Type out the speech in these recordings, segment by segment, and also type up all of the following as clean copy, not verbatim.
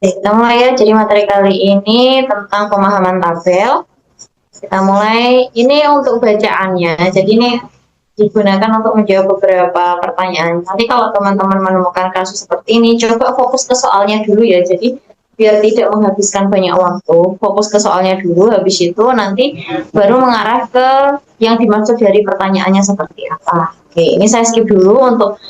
Kita mulai ya. Jadi materi kali ini tentang pemahaman tabel. Kita mulai. Ini untuk bacaannya. Jadi ini digunakan untuk menjawab beberapa pertanyaan. Nanti kalau teman-teman menemukan kasus seperti ini, coba fokus ke soalnya dulu ya. Jadi biar tidak menghabiskan banyak waktu, fokus ke soalnya dulu. Habis itu nanti baru mengarah ke yang dimaksud dari pertanyaannya seperti apa. Oke, ini saya skip dulu untuk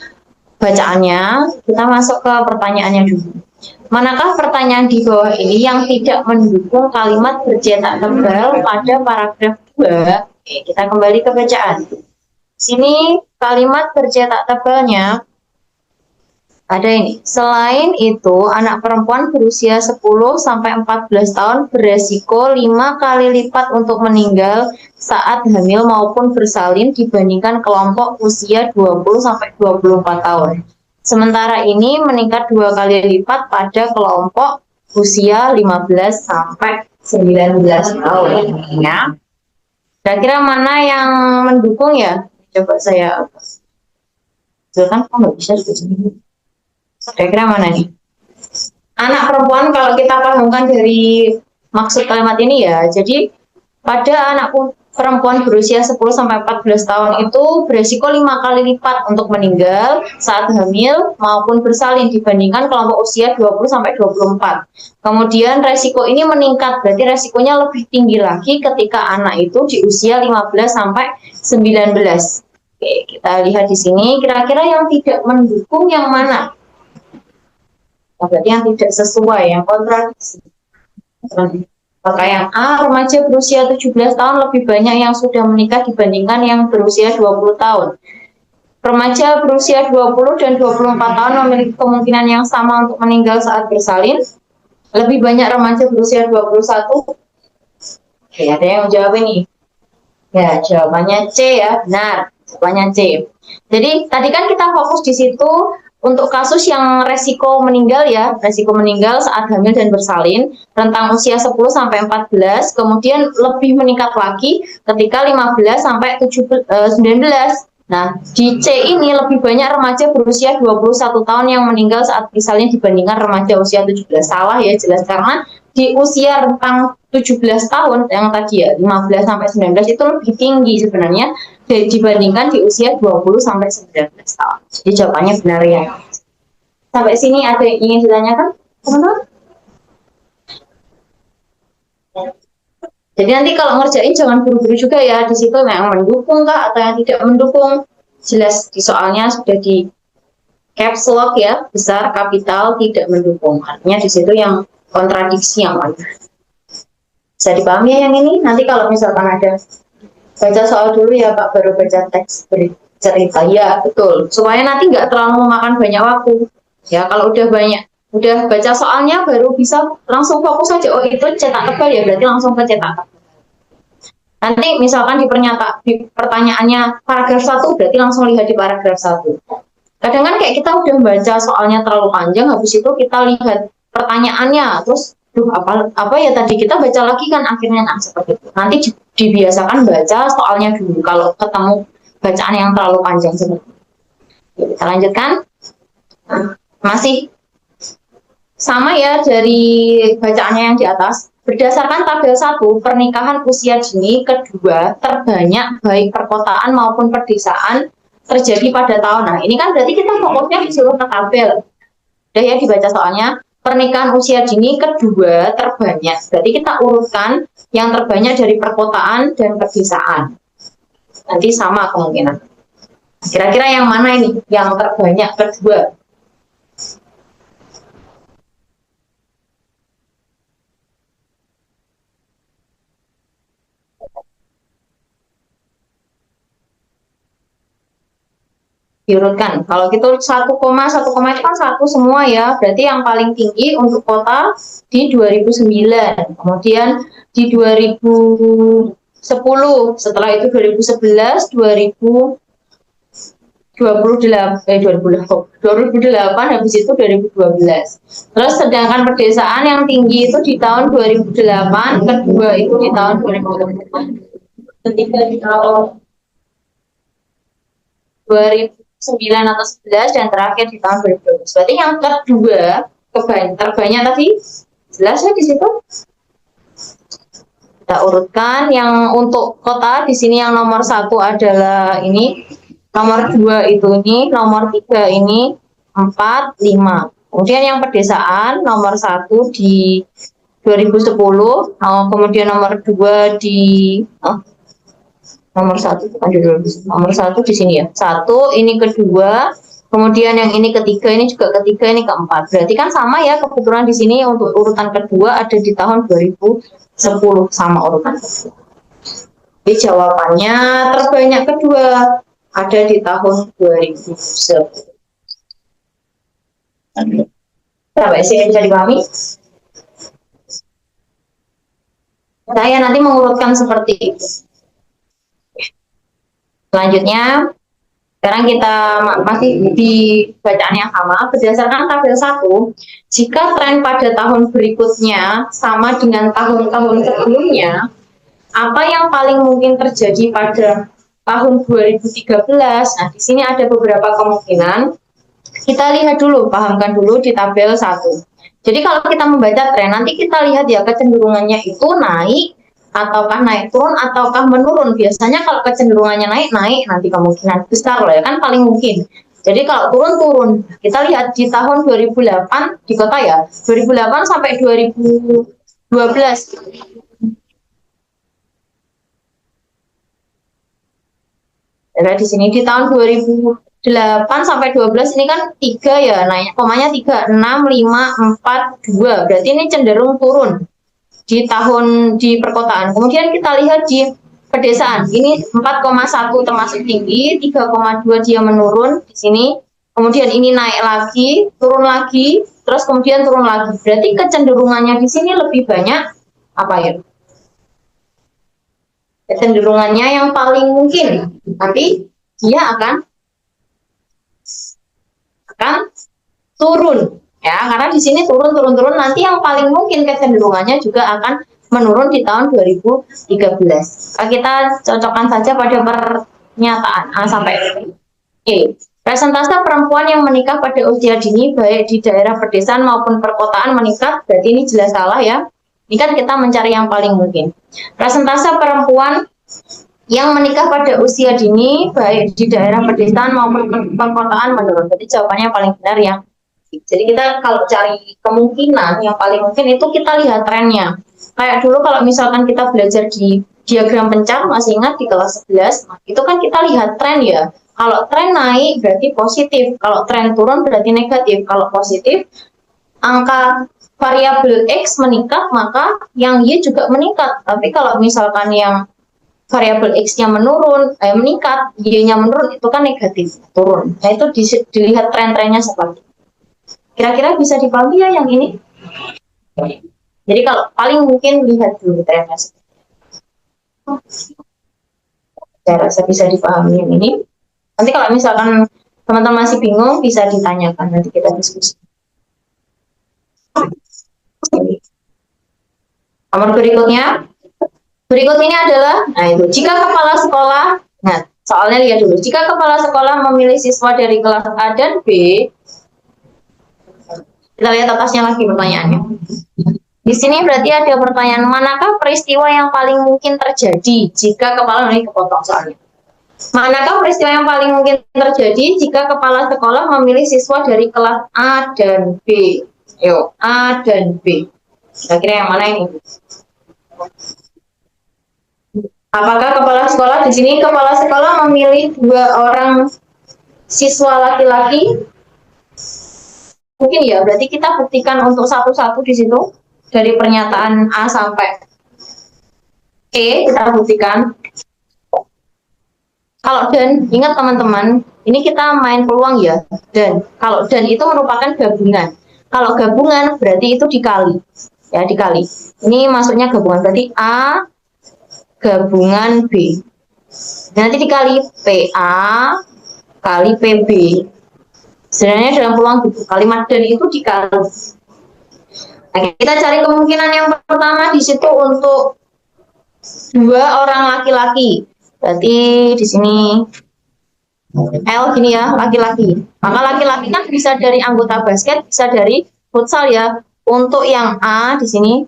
bacaannya. Kita masuk ke pertanyaannya dulu. Manakah pertanyaan di bawah ini yang tidak mendukung kalimat bercetak tebal pada paragraf 2? Oke, kita kembali ke bacaan. Sini kalimat bercetak tebalnya ada ini. Selain itu, anak perempuan berusia 10-14 tahun beresiko 5 kali lipat untuk meninggal saat hamil maupun bersalin dibandingkan kelompok usia 20-24 tahun. Sementara ini meningkat 2 kali lipat pada kelompok usia 15-19 tahun. Ya. Kira-kira mana yang mendukung ya? Coba saya kan nggak bisa kira-kira mana nih? Anak perempuan kalau kita pahamkan dari maksud kalimat ini ya, jadi pada anak perempuan berusia 10-14 tahun itu beresiko 5 kali lipat untuk meninggal saat hamil maupun bersalin dibandingkan kelompok usia 20-24. Kemudian resiko ini meningkat, berarti resikonya lebih tinggi lagi ketika anak itu di usia 15-19. Oke, kita lihat di sini kira-kira yang tidak mendukung yang mana? Berarti yang tidak sesuai, yang kontradiksi. Maka yang A, remaja berusia 17 tahun lebih banyak yang sudah menikah dibandingkan yang berusia 20 tahun. Remaja berusia 20 dan 24 tahun memiliki kemungkinan yang sama untuk meninggal saat bersalin. Lebih banyak remaja berusia 21. Oke, ada yang menjawab ini. Ya, jawabannya C ya, benar. Jawabannya C. Jadi tadi kan kita fokus di situ untuk kasus yang resiko meninggal ya, resiko meninggal saat hamil dan bersalin, rentang usia 10-14, kemudian lebih meningkat lagi ketika 15-19. Nah, di C ini lebih banyak remaja berusia 21 tahun yang meninggal saat bersalin dibandingkan remaja usia 17. Salah ya, jelas karena di usia rentang 17 tahun yang tadi ya 15-19 itu lebih tinggi sebenarnya dibandingkan di usia 20-19 tahun. Jadi jawabannya benar ya. Sampai sini ada yang ingin ditanyakan, teman-teman? Jadi nanti kalau ngerjain jangan buru-buru juga ya, di situ yang mendukung kah atau yang tidak mendukung. Jelas di soalnya sudah di caps lock ya, besar, kapital, tidak mendukung. Artinya di situ yang kontradiksi yang mana. Bisa dipahami ya yang ini? Nanti kalau misalkan ada baca soal dulu ya Pak, baru baca teks cerita. Ya betul, supaya nanti nggak terlalu memakan banyak waktu. Ya kalau udah baca soalnya baru bisa langsung fokus saja. Oh itu cetak tebal ya, berarti langsung ke cetak tebal. Nanti misalkan di pertanyaannya paragraf 1, berarti langsung lihat di paragraf 1. Kadang kan kayak kita udah baca soalnya terlalu panjang, habis itu kita lihat pertanyaannya, terus apa ya tadi kita baca lagi kan akhirnya seperti itu. Nanti dibiasakan baca soalnya dulu kalau ketemu bacaan yang terlalu panjang seperti itu. Kita lanjutkan. Masih sama ya dari bacaannya yang di atas. Berdasarkan tabel 1, pernikahan usia dini kedua terbanyak baik perkotaan maupun pedesaan terjadi pada tahun. Nah, ini kan berarti kita fokusnya disuruh ke tabel. Udah ya dibaca soalnya. Pernikahan usia dini kedua terbanyak. Berarti kita urutkan yang terbanyak dari perkotaan dan pedesaan. Nanti sama kemungkinan. Kira-kira yang mana ini? Yang terbanyak kedua. Diurutkan. Kalau gitu 1, 1, itu kan 1 semua ya. Berarti yang paling tinggi untuk kota di 2009. Kemudian di 2010. Setelah itu 2011, 2008, habis itu 2012. Terus sedangkan pedesaan yang tinggi itu di tahun 2008, kedua itu di tahun 2008, ketiga di tahun 2009 atau 11, dan terakhir di tahun 2012. Berarti yang kedua terbanyak tadi jelas ya di situ. Kita urutkan yang untuk kota di sini yang nomor 1 adalah ini, nomor 2 itu ini, nomor 3 ini, 4, 5. Kemudian yang pedesaan nomor 1 di 2010, kemudian nomor 2 di nomor 1 nomor 1 di sini ya. 1 ini kedua, kemudian yang ini ketiga, ini juga ketiga, ini keempat. Berarti kan sama ya, kebetulan di sini untuk urutan kedua ada di tahun 2010 sama urutan kedua. Jadi jawabannya terbanyak kedua ada di tahun 2010. Sampai sini bisa dipahami? Saya nanti mengurutkan seperti itu. Selanjutnya, sekarang kita masih di bacaan yang sama. Berdasarkan tabel 1, jika tren pada tahun berikutnya sama dengan tahun-tahun sebelumnya, apa yang paling mungkin terjadi pada tahun 2013? Nah, di sini ada beberapa kemungkinan. Kita lihat dulu, pahamkan dulu di tabel 1. Jadi kalau kita membaca tren, nanti kita lihat ya kecenderungannya itu naik, ataukah naik turun, ataukah menurun. Biasanya kalau kecenderungannya naik, nanti kemungkinan besar loh ya, kan paling mungkin. Jadi kalau turun. Kita lihat di tahun 2008 di kota ya, 2008 sampai 2012. Ada di sini di tahun 2008 sampai 12 ini kan 3 ya, naik komanya 3, 6, 5, 4, 2. Berarti ini cenderung turun di tahun di perkotaan. Kemudian kita lihat di pedesaan. Ini 4,1 termasuk tinggi, 3,2 dia menurun di sini. Kemudian ini naik lagi, turun lagi, terus kemudian turun lagi. Berarti kecenderungannya di sini lebih banyak apa ya? Kecenderungannya yang paling mungkin, tapi dia akan turun ya, karena di sini turun nanti yang paling mungkin kecenderungannya juga akan menurun di tahun 2013. Kita cocokkan saja pada pernyataan A sampai E. Persentase perempuan yang menikah pada usia dini baik di daerah pedesaan maupun perkotaan meningkat, berarti ini jelas salah ya. Ini kan kita mencari yang paling mungkin. Persentase perempuan yang menikah pada usia dini baik di daerah pedesaan maupun perkotaan menurun. Jadi jawabannya paling benar yang. Jadi kita kalau cari kemungkinan yang paling mungkin itu kita lihat trennya. Kayak dulu kalau misalkan kita belajar di diagram pencar, masih ingat di kelas 11, itu kan kita lihat tren ya. Kalau tren naik berarti positif, kalau tren turun berarti negatif. Kalau positif, angka variabel X meningkat, maka yang Y juga meningkat. Tapi kalau misalkan yang variabel X-nya meningkat, Y-nya menurun, itu kan negatif, turun. Nah, itu dilihat tren-trennya seperti itu. Kira-kira bisa dipahami ya yang ini? Jadi kalau paling mungkin lihat dulu trennya. Saya rasa bisa dipahami yang ini. Nanti kalau misalkan teman-teman masih bingung, bisa ditanyakan. Nanti kita diskusi. Nomor berikutnya. Berikut ini adalah, nah itu, jika kepala sekolah, nah soalnya lihat dulu, jika kepala sekolah memilih siswa dari kelas A dan B, kita lihat atasnya lagi pertanyaannya. Di sini berarti ada pertanyaan, manakah peristiwa yang paling mungkin terjadi jika kepala ini kepotong soalnya. Manakah peristiwa yang paling mungkin terjadi jika kepala sekolah memilih siswa dari kelas A dan B? Yuk, A dan B. Kira-kira yang mana ini? Apakah kepala sekolah di sini kepala sekolah memilih 2 orang siswa laki-laki? Mungkin ya, berarti kita buktikan untuk satu-satu di situ dari pernyataan A sampai E kita buktikan. Kalau dan, ingat teman-teman, ini kita main peluang ya. Dan kalau dan itu merupakan gabungan. Kalau gabungan berarti itu dikali, ya dikali. Ini maksudnya gabungan berarti A gabungan B. Nanti dikali PA kali PB. Sebenarnya dalam peluang kalimat dan itu dikali. Nah, kita cari kemungkinan yang pertama di situ untuk 2 orang laki-laki. Berarti di sini L gini ya, laki-laki. Maka laki-laki kan bisa dari anggota basket, bisa dari futsal ya. Untuk yang A di sini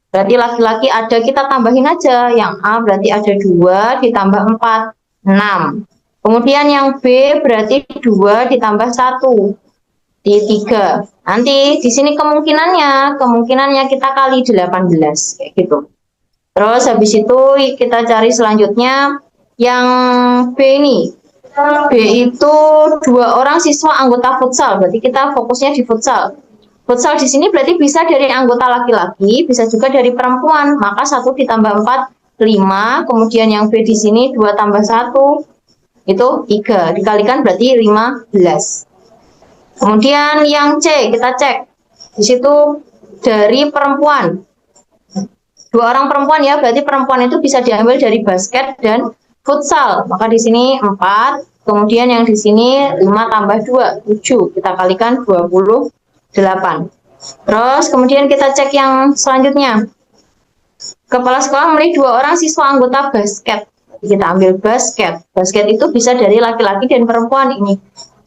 berarti laki-laki ada, kita tambahin aja. Yang A berarti ada 2 ditambah 4, 6. Kemudian yang B berarti 2 ditambah 1, di 3. Nanti di sini kemungkinannya kita kali 18 kayak gitu. Terus habis itu kita cari selanjutnya yang B ini. B itu 2 orang siswa anggota futsal, berarti kita fokusnya di futsal. Futsal di sini berarti bisa dari anggota laki-laki, bisa juga dari perempuan. Maka 1 ditambah 4, 5. Kemudian yang B di sini 2 tambah 1, itu 3. Dikalikan berarti 15. Kemudian yang C, kita cek. Di situ dari perempuan. 2 orang perempuan ya, berarti perempuan itu bisa diambil dari basket dan futsal. Maka di sini 4. Kemudian yang di sini 5 tambah 2, 7. Kita kalikan 28. Terus kemudian kita cek yang selanjutnya. Kepala sekolah memilih 2 orang siswa anggota basket. Kita ambil basket. Basket itu bisa dari laki-laki dan perempuan ini.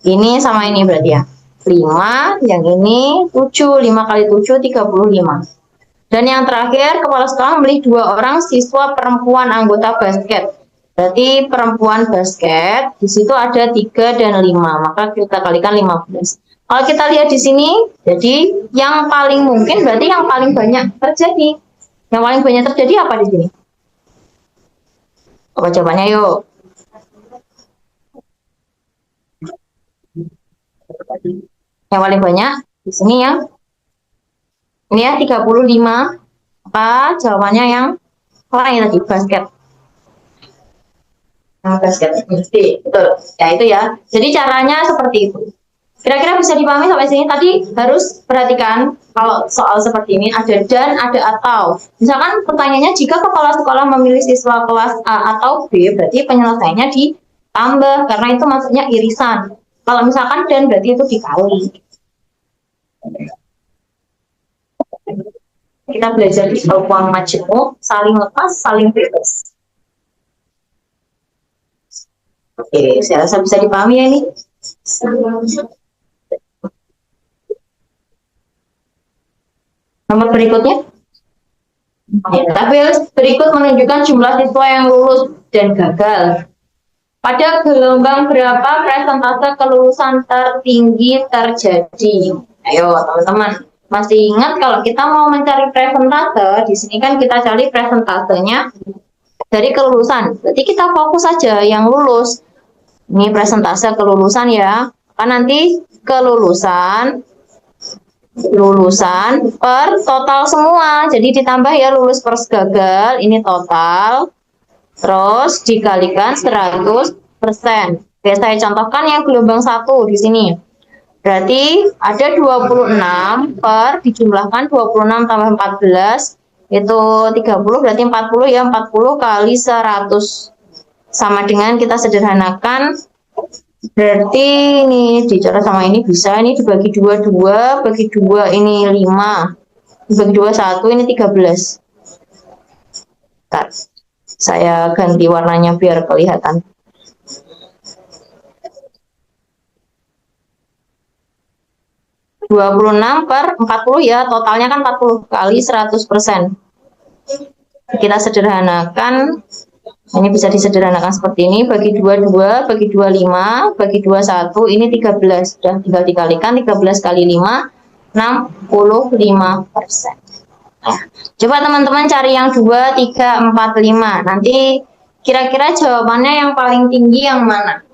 Ini sama ini berarti ya. 5, yang ini 7. 5 kali 7, 35. Dan yang terakhir, kepala sekolah memilih 2 orang siswa perempuan anggota basket. Berarti perempuan basket, di situ ada 3 dan 5. Maka kita kalikan 15. Kalau kita lihat di sini, jadi yang paling mungkin berarti yang paling banyak terjadi. Yang paling banyak terjadi apa di sini? Apa jawabannya yuk? Yang paling banyak di sini ya. Ini ya 35. Maka jawabannya yang lain tadi, basket. Basket. Betul. Ya itu ya. Jadi caranya seperti itu. Kira-kira bisa dipahami sampai sini. Tadi harus perhatikan kalau soal seperti ini ada dan, ada atau. Misalkan pertanyaannya jika kepala sekolah memilih siswa kelas A atau B, berarti penyelesaiannya ditambah karena itu maksudnya irisan. Kalau misalkan dan berarti itu dikali. Kita belajar di uang majemuk, saling lepas, saling bebas. Oke, saya rasa bisa dipahami ya ini. Nomor berikutnya. Tabel berikut menunjukkan jumlah siswa yang lulus dan gagal. Pada gelombang berapa presentase kelulusan tertinggi terjadi? Ayo teman-teman, masih ingat kalau kita mau mencari presentase, di sini kan kita cari presentasenya dari kelulusan. Berarti kita fokus saja yang lulus. Ini presentase kelulusan ya. Kan nanti kelulusan per total semua. Jadi ditambah ya lulus plus gagal, ini total. Terus dikalikan 100%. Oke, saya contohkan yang gelombang 1 di sini. Berarti ada 26 per dijumlahkan 26 tambah 14 itu 30, berarti 40 ya, 40 kali 100 sama dengan kita sederhanakan. Berarti ini dicoret sama ini bisa, ini dibagi 2, 2, bagi 2 ini 5, dibagi 2, 1, ini 13. Bentar, saya ganti warnanya biar kelihatan. (26 per 40 ya, totalnya kan 40 kali 100%. Kita sederhanakan. Ini bisa disederhanakan seperti ini, bagi 2, 2, bagi 2, 5, bagi 2, 1, ini 13. Sudah tinggal dikalikan, 13 kali 5, 65%. Nah, coba teman-teman cari yang 2, 3, 4, 5. Nanti kira-kira jawabannya yang paling tinggi yang mana?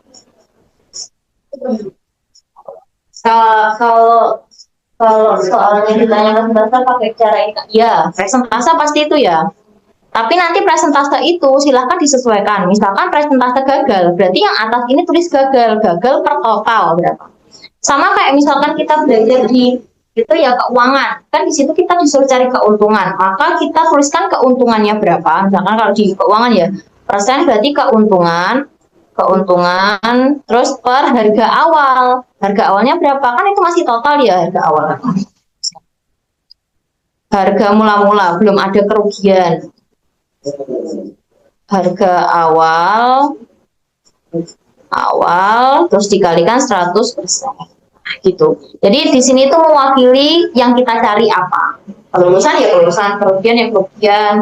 Kalau soalnya ditanyakan presentase pakai cara ini, ya presentase pasti itu ya. Tapi nanti presentase itu silahkan disesuaikan. Misalkan presentase gagal, berarti yang atas ini tulis gagal per total berapa. Sama kayak misalkan kita belajar di itu ya keuangan, kan di situ kita disuruh cari keuntungan, maka kita tuliskan keuntungannya berapa. Misalkan kalau di keuangan ya persen, berarti keuntungan terus per harga awal. Harga awalnya berapa? Kan itu masih total ya harga awal. Harga mula-mula, belum ada kerugian. Harga awal terus dikalikan 100%. gitu. Jadi di sini tuh mewakili yang kita cari apa. Kelulusan ya kelulusan, kerugian ya kerugian,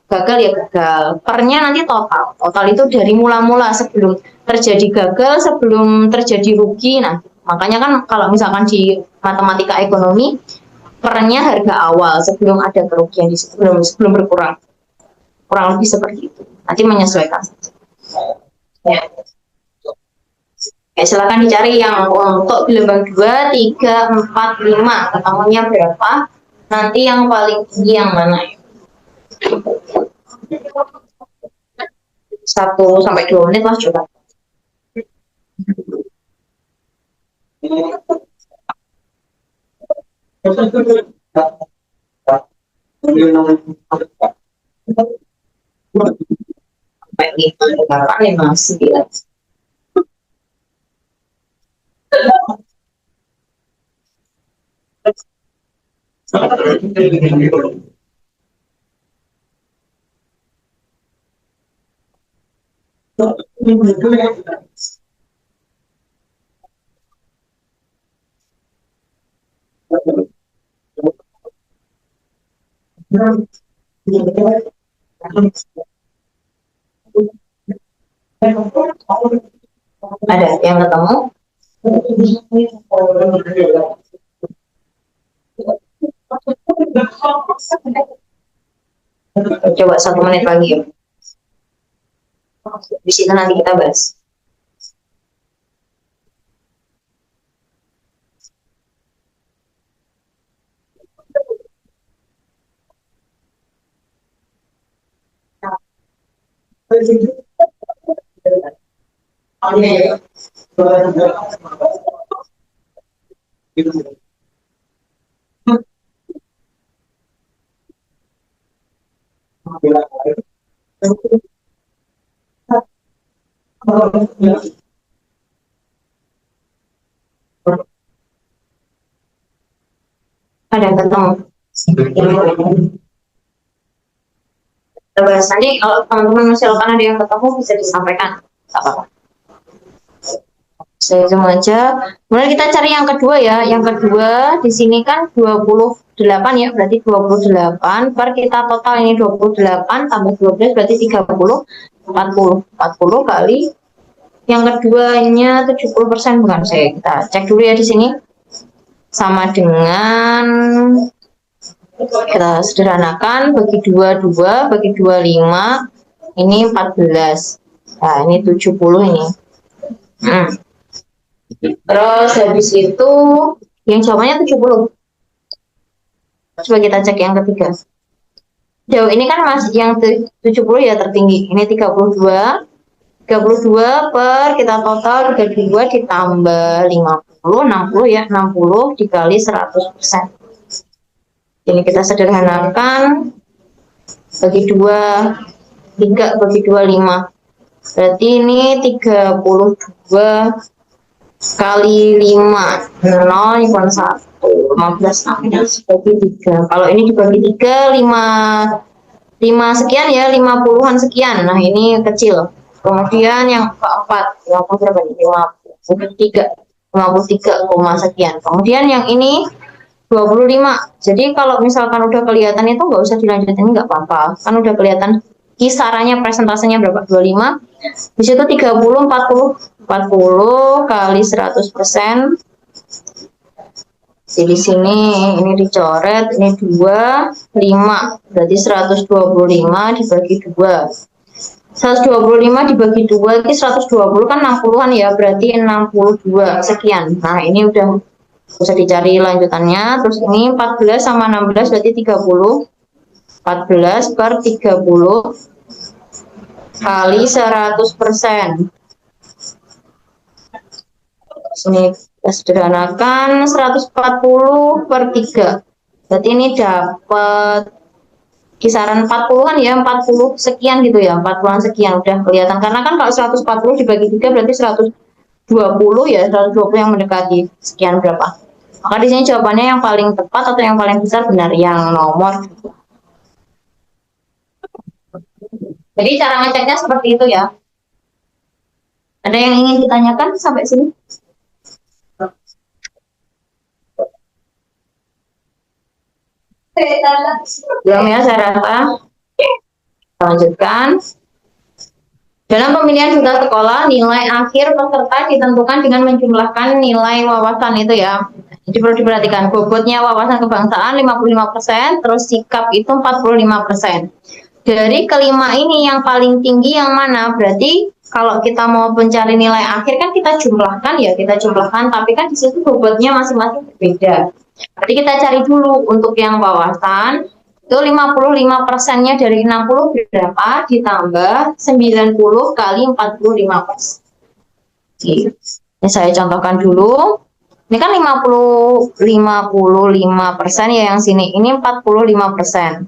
gagal ya gagal. Pernya nanti total. Total itu dari mula-mula sebelum terjadi gagal, sebelum terjadi rugi. Nah, makanya kan kalau misalkan di matematika ekonomi, pernya harga awal sebelum ada kerugian di situ, sebelum berkurang. Kurang lebih seperti itu. Nanti menyesuaikan. Ya. Ya, silakan dicari yang untuk gelombang 2, 3, 4, 5. Ketemunya berapa? Nanti yang paling tinggi yang mana? 1 sampai 2 menit lah coba. Sampai 5, 8, 5, 9. Ada yang ketemu? Coba 1 menit lagi ya. Di sini nanti kita bahas. Ada yang ketemu? Kita bahas nanti kalau teman-teman misalkan ada yang ketemu bisa disampaikan. Tak apa-apa. Saya zoom aja. Kemudian kita cari yang kedua ya. Yang kedua di sini kan 28 ya, berarti 28 per kita total ini 28 tambah 12 berarti 30, 40. 40 kali yang keduanya 70%, bukan, saya kita cek dulu ya di sini. Sama dengan, kita sederhanakan, bagi 2 2, bagi 2 5, ini 14. Nah, ini 70 ini. Terus habis itu yang jawabannya 70. Coba kita cek yang ketiga. Jauh ini kan masih yang 70 ya tertinggi. Ini 32. 32 per kita total 32 ditambah 50, 60 ya, 60 dikali 100%. Ini kita sederhanakan, bagi 2, 3 bagi 2, 5. Berarti ini 32 kali 5, 0, 1, 15, 16, bagi 3. Kalau ini dibagi 3, 5 sekian ya, 50-an sekian. Nah, ini kecil. Kemudian yang keempat, 50 berapa nih? 53, sekian. Kemudian yang ini 25. Jadi kalau misalkan udah kelihatan itu nggak usah dilanjutin, nggak apa-apa. Kan udah kelihatan kisarannya, presentasenya berapa? 25. Di situ 30, 40. 40 kali 100%. Jadi di sini ini dicoret, ini 2, 5. Berarti 125 dibagi 2. 125 dibagi 2 itu 120 kan 60-an ya, berarti 62 sekian. Nah, ini udah bisa dicari lanjutannya. Terus ini 14 sama 16 berarti 30. 14 per 30 kali 100%. Ini kita sederhanakan, 140 per 3. Berarti ini dapat kisaran 40-an ya, 40 sekian gitu ya, 40-an sekian udah kelihatan. Karena kan kalau 140 dibagi 3 berarti 120 ya, 120 yang mendekati sekian berapa. Maka di sini jawabannya yang paling tepat atau yang paling besar benar yang nomor 2. Jadi cara ngeceknya seperti itu ya. Ada yang ingin ditanyakan sampai sini? Belum ya saya rasa. Kita lanjutkan. Dalam pemilihan duta sekolah, nilai akhir peserta ditentukan dengan menjumlahkan nilai wawasan itu ya. Jadi perlu diperhatikan, bobotnya wawasan kebangsaan 55%, terus sikap itu 45%. Dari kelima ini yang paling tinggi yang mana? Berarti kalau kita mau mencari nilai akhir kan kita jumlahkan ya, kita jumlahkan, tapi kan di situ bobotnya masing-masing berbeda. Jadi kita cari dulu untuk yang wawasan, itu 55%-nya dari 60 berapa ditambah 90 kali 45%. Ini saya contohkan dulu. Ini kan 55% ya yang sini. Ini 45%.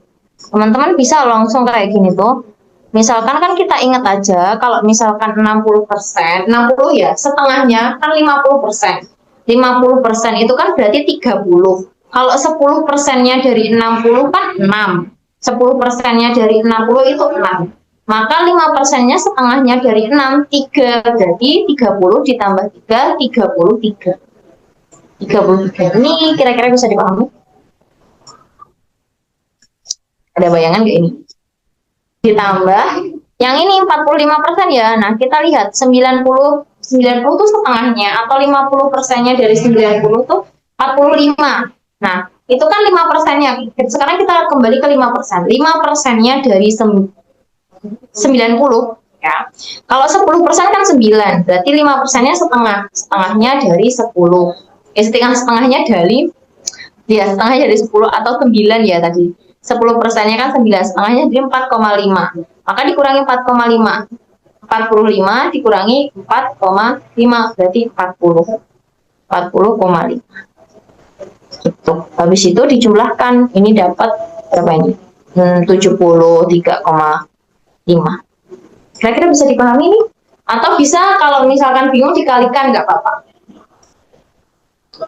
Teman-teman bisa langsung kayak gini tuh. Misalkan kan kita ingat aja kalau misalkan 60%, 60 ya setengahnya kan 50%. 50% itu kan berarti 30. Kalau 10%-nya dari 60 kan 6. 10%-nya dari 60 itu 6. Maka 5%-nya setengahnya dari 6, 3. Berarti 30 ditambah 3, 33. 33. Ini kira-kira bisa dipahami? Ada bayangan nggak ini? Ditambah yang ini 45% ya. Nah, kita lihat 90 tuh setengahnya atau 50%-nya dari 90 tuh 45. Nah, itu kan 5%-nya. Sekarang kita kembali ke 5%. 5%-nya dari 90 ya. Kalau 10% kan 9. Berarti 5%-nya setengah. Setengahnya dari 10. Setengahnya dari setengahnya dari 10 atau 9 ya tadi. 10%-nya kan 9, setengahnya jadi 4,5. Maka dikurangi 4,5. 45 dikurangi 4,5 berarti 40. 40,5. Gitu. Habis itu dijumlahkan, ini dapat berapa ini? 73,5. Kira-kira bisa dipahami nih? Atau bisa kalau misalkan bingung dikalikan nggak apa-apa.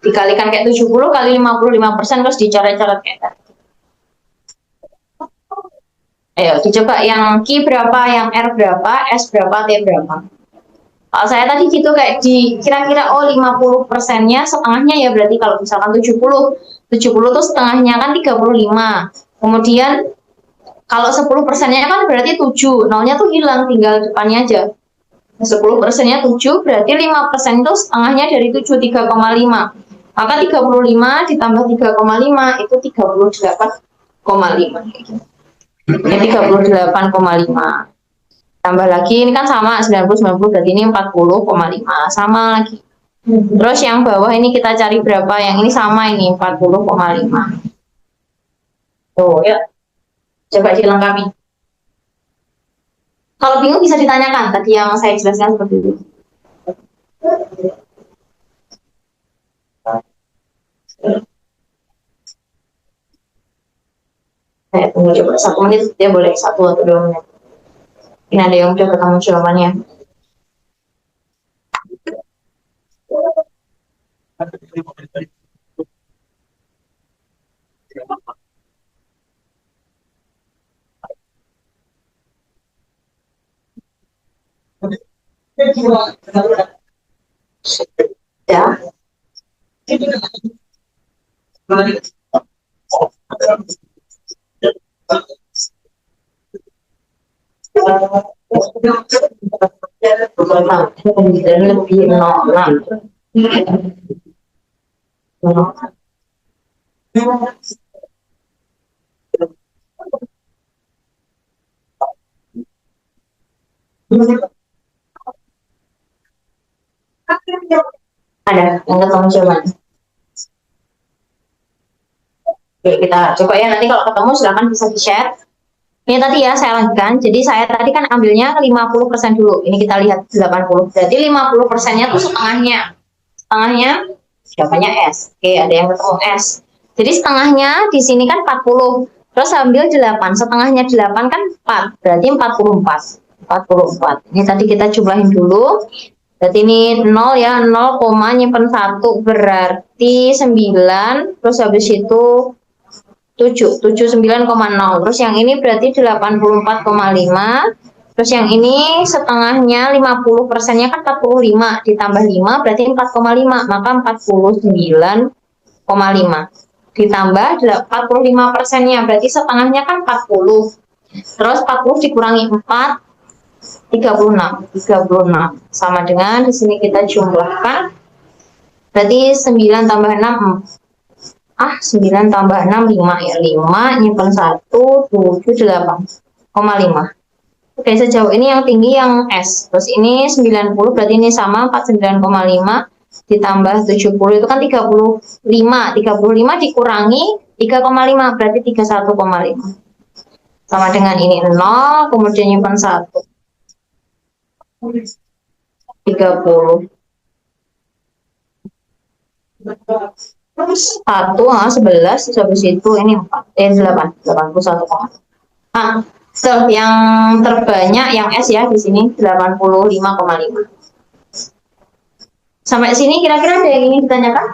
Dikalikan kayak 70 kali 55% terus dicoret-coret kayak tadi. Ayo dicoba yang Q berapa, yang R berapa, S berapa, T berapa. Kalau saya tadi gitu kayak di kira-kira 50%-nya setengahnya ya berarti kalau misalkan 70 tuh setengahnya kan 35. Kemudian kalau 10%-nya kan berarti 7, nolnya tuh hilang, tinggal depannya aja. 10%-nya 7, berarti 5% itu setengahnya dari 7, 3,5. Maka 35 ditambah 3,5 itu 38,5. Ini 38,5. Tambah lagi, ini kan sama, 90, berarti ini 40,5. Sama lagi. Terus yang bawah ini kita cari berapa, yang ini sama ini, 40,5. Tuh, ya. Coba dilengkapi. Kalau bingung bisa ditanyakan, tadi yang saya jelaskan seperti itu. Saya tunggu coba 1 menit, dia boleh 1 atau 2 menit. Ini ada yang udah ketemu jawabannya. Ya. Lebih 06. Ada yang ketemu jawaban. Oke, kita coba ya, nanti kalau ketemu silahkan bisa di-share. Ini tadi ya saya lanjutkan, jadi saya tadi kan ambilnya 50% dulu, ini kita lihat 80, jadi 50%-nya tuh setengahnya. Setengahnya, jawabannya S. Oke, ada yang ketemu S. Jadi setengahnya di sini kan 40, terus ambil 8, setengahnya 8 kan 4, berarti 44. 44. Ini tadi kita jumlahin dulu. Berarti ini 0 ya, 0, nyimpen 1 berarti 9, terus habis itu 79,0. Terus yang ini berarti 84,5. Terus yang ini setengahnya 50%-nya kan 45 ditambah 5 berarti 4,5, maka 49,5 ditambah 45%-nya, berarti setengahnya kan 40. Terus 40 dikurangi 4, 36 sama dengan di sini kita jumlahkan, berarti 9 tambah 6 9 tambah 6 5 ya, 5 nyimpen 1 7 8,5. Oke, sejauh ini yang tinggi yang S, terus ini 90, berarti ini sama 49,5 ditambah 70 itu kan 35 dikurangi 3,5 berarti 31,5 sama dengan ini 0, kemudian nyimpan 1 30 11 habis itu ini 81. Yang terbanyak yang S ya di sini 85,5. Sampai sini kira-kira ada yang ingin ditanyakan?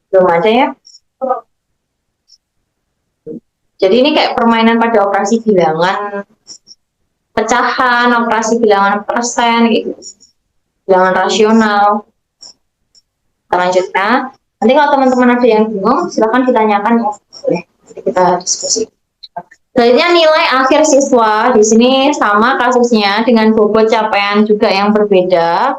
Belum ada ya. Jadi ini kayak permainan pada operasi bilangan pecahan, operasi bilangan persen gitu. Bilangan rasional. Kita lanjutkan. Nanti kalau teman-teman ada yang bingung, silahkan ditanyakan ya. Boleh, nanti kita diskusi. Selanjutnya nilai akhir siswa di sini sama kasusnya dengan bobot capaian juga yang berbeda.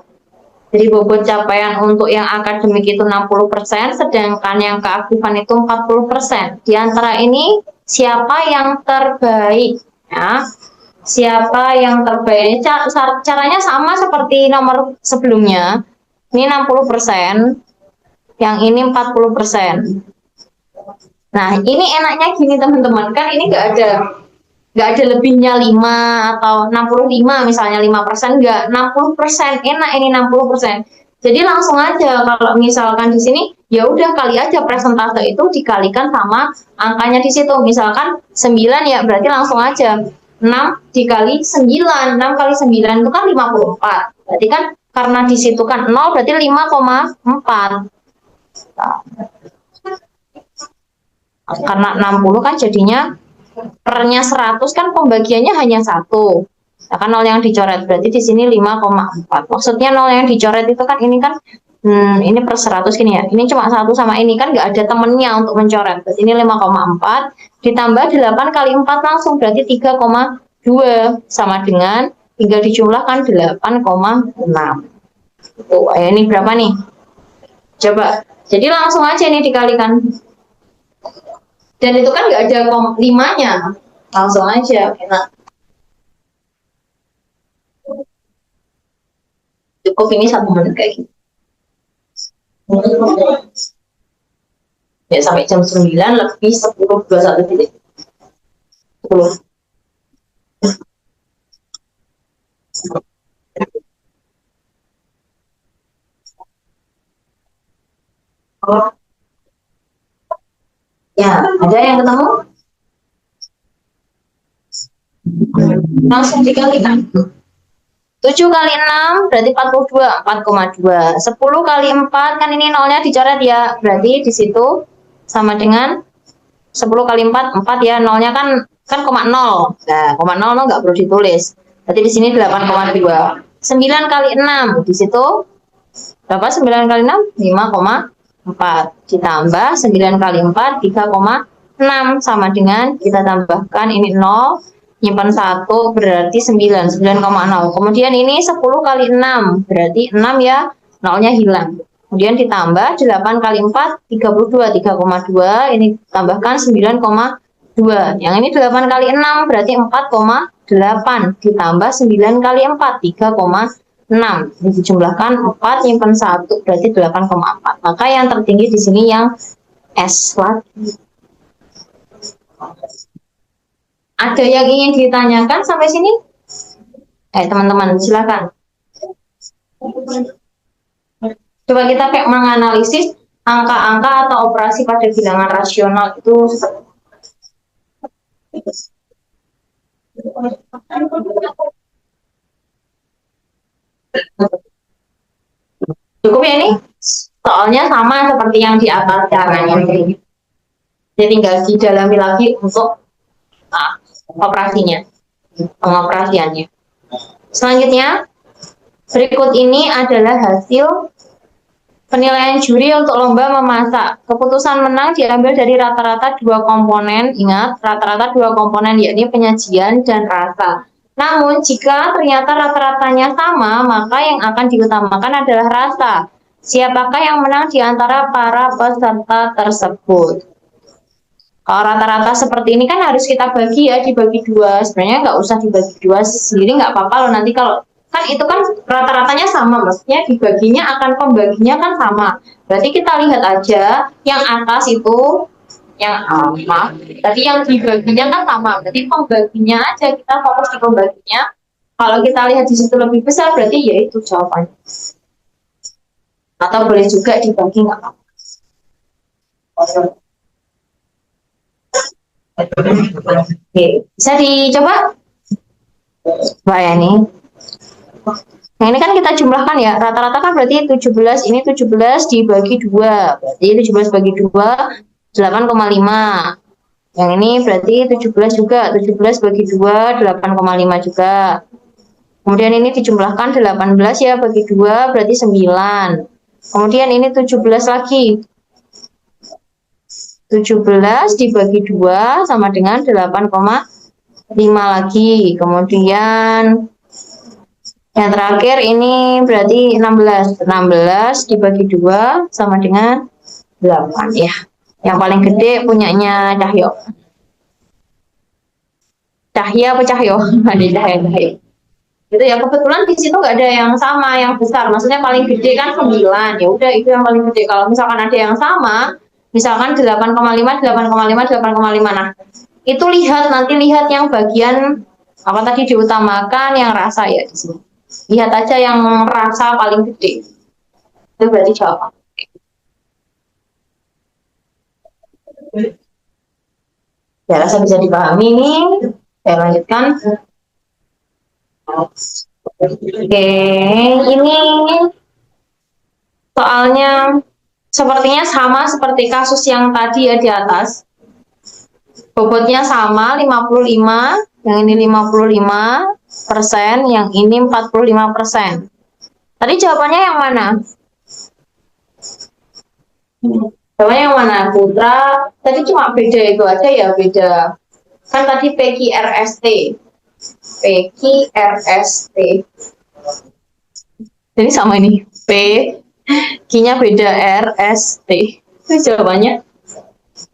Jadi bobot capaian untuk yang akademik itu 60%, sedangkan yang keaktifan itu 40%. Di antara ini siapa yang terbaik? Ya. Siapa yang terbaik? Caranya sama seperti nomor sebelumnya. Ini 60%, yang ini 40%. Nah, ini enaknya gini teman-teman, kan ini nggak ada lebihnya 5 atau 65 misalnya 5%, enggak, 60%, enak ini 60%. Jadi langsung aja kalau misalkan di sini ya udah kali aja presentase itu dikalikan sama angkanya di situ. Misalkan 9 ya berarti langsung aja 6 dikali 9, 6 kali 9 itu kan 54. Berarti kan karena di situ kan 0 berarti 5,4. Karena 60 kan jadinya pernya 100 kan pembagiannya hanya 1. Nah, kan 0 yang dicoret berarti di sini 5,4. Maksudnya 0 yang dicoret itu kan ini kan ini per 100 gini ya. Ini cuma 1 sama ini kan nggak ada temennya untuk mencoret. Berarti ini 5,4 ditambah 8 kali 4 langsung berarti 3,2 sama dengan tinggal dijumlahkan 8,6. Tuh, ini berapa nih? Coba. Jadi langsung aja ini dikalikan. Dan itu kan nggak ada 5-nya. Langsung aja. Enak. Cukup ini 1 menit kayak gitu. Ya sampai jam 9 lebih 10:21 detik. 10. Ya, ada yang ketemu? Langsung dikalikan. 7 kali 6 berarti 42, 4,2. 10 kali 4 kan ini nolnya dicoret ya. Berarti di situ sama dengan 10 kali 4, 4 ya. Nolnya kan 0. Nah, 0 nggak perlu ditulis. Berarti di sini 8,2. 9 kali 6 di situ berapa? 9 kali 6 5,4 ditambah 9 kali 4 3,6 sama dengan kita tambahkan ini 0 nyimpan 1 berarti 9 9,0. Kemudian ini 10 kali 6 berarti 6 ya, nolnya hilang. Kemudian ditambah 8 kali 4 32 3,2 ini tambahkan 9,2. Yang ini 8 kali 6 berarti 4,8 ditambah 9 kali 4 3,6. Ini dijumlahkan 4 nyimpan 1 berarti 8,4. Maka yang tertinggi di sini yang S lagi. Ada yang ingin ditanyakan sampai sini? Teman-teman silakan. Coba kita kayak menganalisis angka-angka atau operasi pada bilangan rasional itu cukup ya ini? Soalnya sama seperti yang di atas caranya. Jadi tinggal didalami lagi untuk operasinya, pengoperasiannya. Selanjutnya, Berikut ini adalah hasil penilaian juri untuk lomba memasak. Keputusan menang diambil dari rata-rata dua komponen. Ingat, rata-rata dua komponen, yakni penyajian dan rasa. Namun, jika ternyata rata-ratanya sama, maka yang akan diutamakan adalah rasa. Siapakah yang menang di antara para peserta tersebut? Kalau rata-rata seperti ini kan harus kita bagi ya, dibagi dua. Sebenarnya nggak usah dibagi dua sendiri, nggak apa-apa loh. Nanti kalau kan itu kan rata-ratanya sama, maksudnya dibaginya akan pembaginya kan sama. Berarti kita lihat aja yang atas itu yang maaf, tadi yang dibaginya kan sama. Berarti pembaginya aja kita fokus di pembaginya. Kalau kita lihat di situ lebih besar, berarti ya itu jawabannya. Atau boleh juga dibagi nggak apa-apa. Oke, bisa dicoba? Mbak Yani. Nah, ini kan kita jumlahkan ya. Rata-rata kan berarti 17, ini 17 dibagi 2. Berarti 17 bagi 2, 8,5. Yang ini berarti 17 juga. 17 bagi 2, 8,5 juga. Kemudian ini dijumlahkan 18 ya, bagi 2, berarti 9. Kemudian ini 17 lagi. 17 dibagi 2 sama dengan 8,5 lagi. Kemudian yang terakhir ini berarti 16. 16 dibagi 2 sama dengan 8 ya. Yang paling gede punyanya Cahyo. Cahya apa Cahyo? Ada Cahyo. Gitu ya, kebetulan di situ nggak ada yang sama, yang besar. Maksudnya paling gede kan 9. Ya udah itu yang paling gede. Kalau misalkan ada yang sama, misalkan 8,5, 8,5, 8,5. Nah, itu nanti lihat yang bagian apa tadi diutamakan yang rasa ya di sini. Lihat aja yang rasa paling gede. Itu berarti jawaban. Ya, rasa bisa dipahami ini. Saya lanjutkan. Oke, ini soalnya sepertinya sama seperti kasus yang tadi ya di atas. Bobotnya sama 55, yang ini 55%, yang ini 45%. Tadi jawabannya yang mana? Jawabannya yang mana? Putra, tadi cuma beda itu aja ya, beda. Kan tadi PQRST. PQRST. Jadi sama ini. P, Q-nya beda, RST. Itu jawabannya.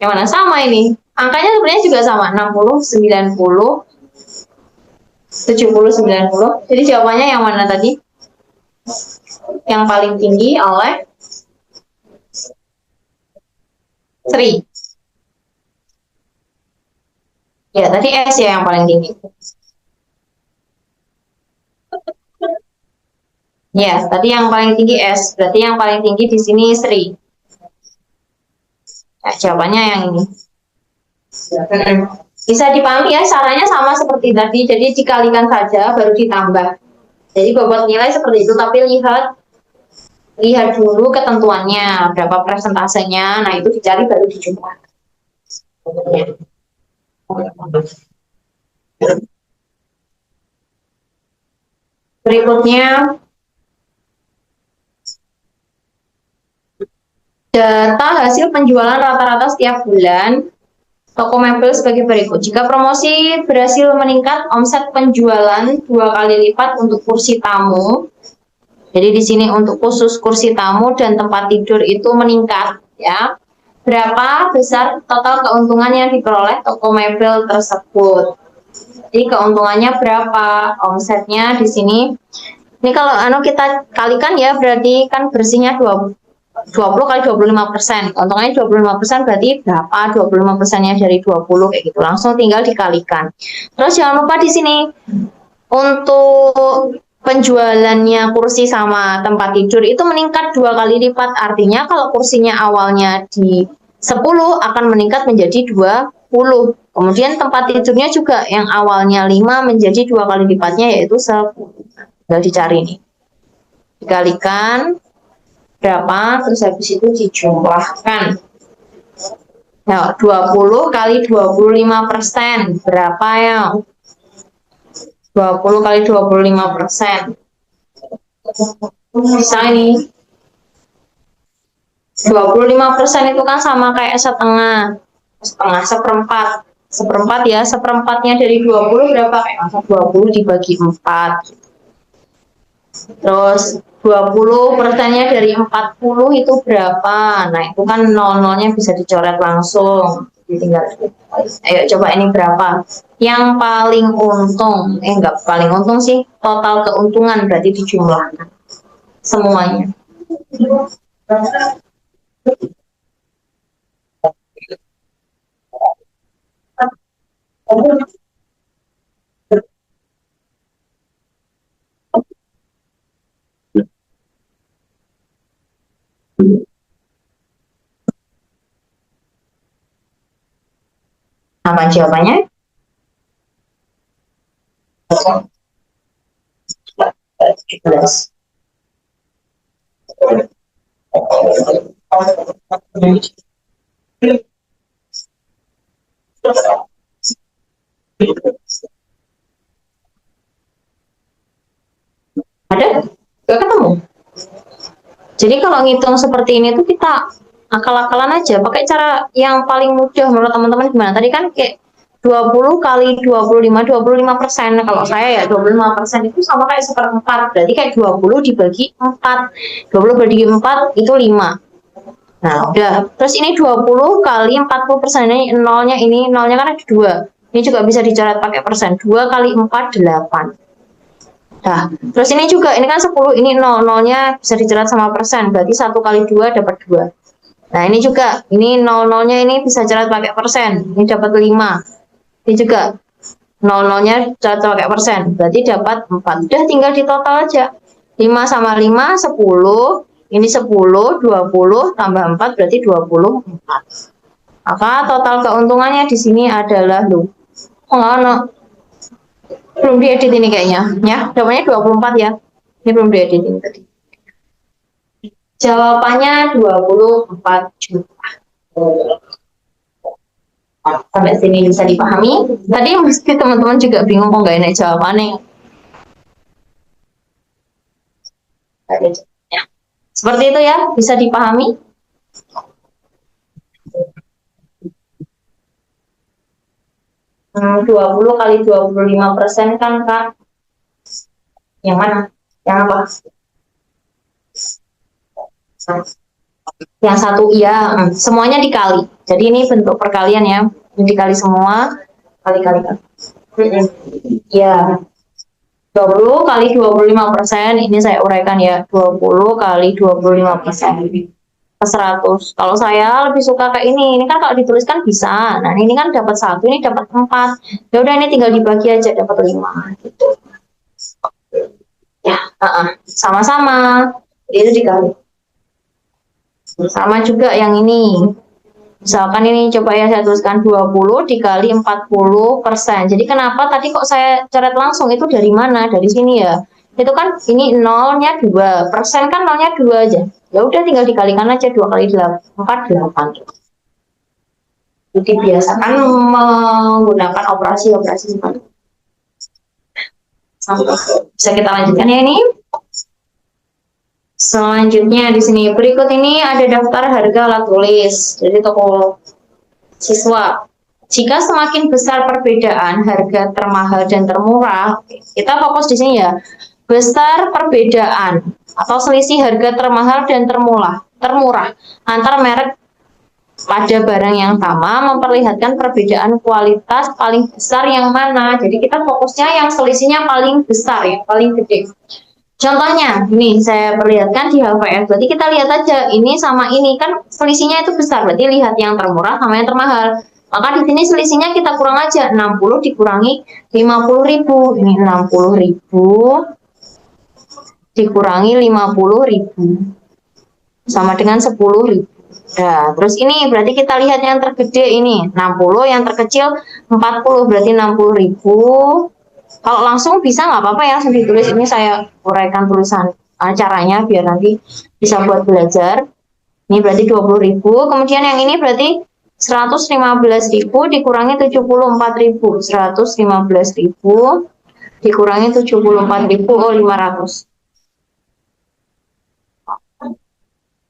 Yang mana? Sama ini. Angkanya sebenarnya juga sama, 60, 90, 70, 90. Jadi jawabannya yang mana tadi? Yang paling tinggi oleh Sri. Ya, tadi S ya yang paling tinggi. Ya, tadi yang paling tinggi S. Berarti yang paling tinggi di sini Sri. Ya, jawabannya yang ini. Bisa dipahami ya, caranya sama seperti tadi. Jadi dikalikan saja, baru ditambah. Jadi bobot nilai seperti itu, tapi lihat dulu ketentuannya, berapa persentasenya. Nah, itu dicari baru dijumlah. Berikutnya, data hasil penjualan rata-rata setiap bulan toko mebel sebagai berikut. Jika promosi berhasil meningkat, omset penjualan 2 kali lipat untuk kursi tamu. Jadi di sini untuk khusus kursi tamu dan tempat tidur itu meningkat ya. Berapa besar total keuntungan yang diperoleh toko mebel tersebut? Jadi keuntungannya berapa? Omsetnya di sini. Ini kalau kita kalikan ya, berarti kan bersihnya 20 kali 25%. Keuntungannya 25%, berarti berapa? 25%-nya dari 20 kayak gitu. Langsung tinggal dikalikan. Terus jangan lupa di sini untuk penjualannya kursi sama tempat tidur itu meningkat 2 kali lipat. Artinya kalau kursinya awalnya di 10 akan meningkat menjadi 20. Kemudian tempat tidurnya juga yang awalnya 5 menjadi 2 kali lipatnya, yaitu 10. Tinggal dicari nih. Dikalikan berapa, terus habis itu dijumlahkan. Nah, 20 kali 25%. Berapa ya? 20 kali 25%. Misal ini 25% itu kan sama kayak setengah, seperempat. Seperempat ya, seperempatnya dari 20 berapa? Kayak masa 20 dibagi 4. Terus 20%-nya dari 40 itu berapa? Nah, itu kan nol-nolnya bisa dicoret langsung. Jadi tinggal, ayo coba ini berapa? Yang paling untung, enggak paling untung sih, total keuntungan berarti dijumlahkan semuanya. Apa jawabannya? 17. Ada? Gak ketemu? Jadi kalau ngitung seperti ini tuh kita akal-akalan aja, pakai cara yang paling mudah menurut teman-teman gimana? Tadi kan kayak 20 kali 25%. Kalau saya ya 25% itu sama kayak seperempat, berarti kayak 20 dibagi 4. 20 dibagi 4 itu 5. Nah, udah. Terus ini 20 kali 40%, ini nolnya kan ada 2. Ini juga bisa dicoret pakai persen. 2 kali 4, 8. Nah, terus ini juga, ini kan 10, ini 0-nya bisa dicoret sama persen, berarti 1 kali 2 dapat 2. Nah, ini juga, ini 0-nya ini bisa coret pakai persen, ini dapat 5. Ini juga 0-nya coret pakai persen, berarti dapat 4. Udah tinggal di total aja. 5 sama 5, 10, ini 10, 20, tambah 4, berarti 24. Maka total keuntungannya di sini adalah, oh enggak, belum diedit ini kayaknya ya, jawabannya 24 ya, ini belum diedit ini tadi, jawabannya 24 juta. Sampai sini bisa dipahami. Tadi mesti teman-teman juga bingung kok nggak enak jawabannya. Seperti itu ya, bisa dipahami. 20 kali 25% kan Kak? Yang mana? Yang apa? Yang satu iya, semuanya dikali. Jadi ini bentuk perkalian ya, dikali semua, kali-kali. Ya, 20 kali 25%, ini saya uraikan ya, 20 kali 25%. Ke 100. Kalau saya lebih suka kayak ini kan kalau dituliskan bisa. Nah, ini kan dapat 1, ini dapat 4. Ya udah ini tinggal dibagi aja dapat 5 gitu. Ya, sama-sama. Itu dikali. Sama juga yang ini. Misalkan ini coba ya saya tuliskan 20 dikali 40%. Jadi kenapa tadi kok saya coret langsung, itu dari mana? Dari sini ya. Itu kan ini nolnya 2, persen kan nolnya 2 aja. Ya udah tinggal dikalikan aja 2 kali 4, 8. Jadi biasakan menggunakan operasi-operasi seperti itu. Bisa kita lanjutkan ya ini. Selanjutnya di sini berikut ini ada daftar harga alat tulis. Jadi toko siswa. Jika semakin besar perbedaan harga termahal dan termurah, kita fokus di sini ya. Besar perbedaan atau selisih harga termahal dan termurah antar merek pada barang yang sama memperlihatkan perbedaan kualitas paling besar yang mana. Jadi kita fokusnya yang selisihnya paling besar, yang paling gede. Contohnya, nih saya perlihatkan di HVS. Berarti kita lihat aja ini sama ini kan selisihnya itu besar. Berarti lihat yang termurah sama yang termahal. Maka di sini selisihnya kita kurang aja, 60 dikurangi 50.000. Ini 60.000 dikurangi 50.000 sama dengan 10.000. Nah, terus ini berarti kita lihat yang tergede ini 60, yang terkecil 40, berarti 60.000. Kalau langsung bisa nggak apa-apa ya, langsung ditulis. Ini saya uraikan tulisan caranya biar nanti bisa buat belajar. Ini berarti 20.000, kemudian yang ini berarti 115.000 dikurangi 74.000. 115.000 dikurangi 74.000, oh 500.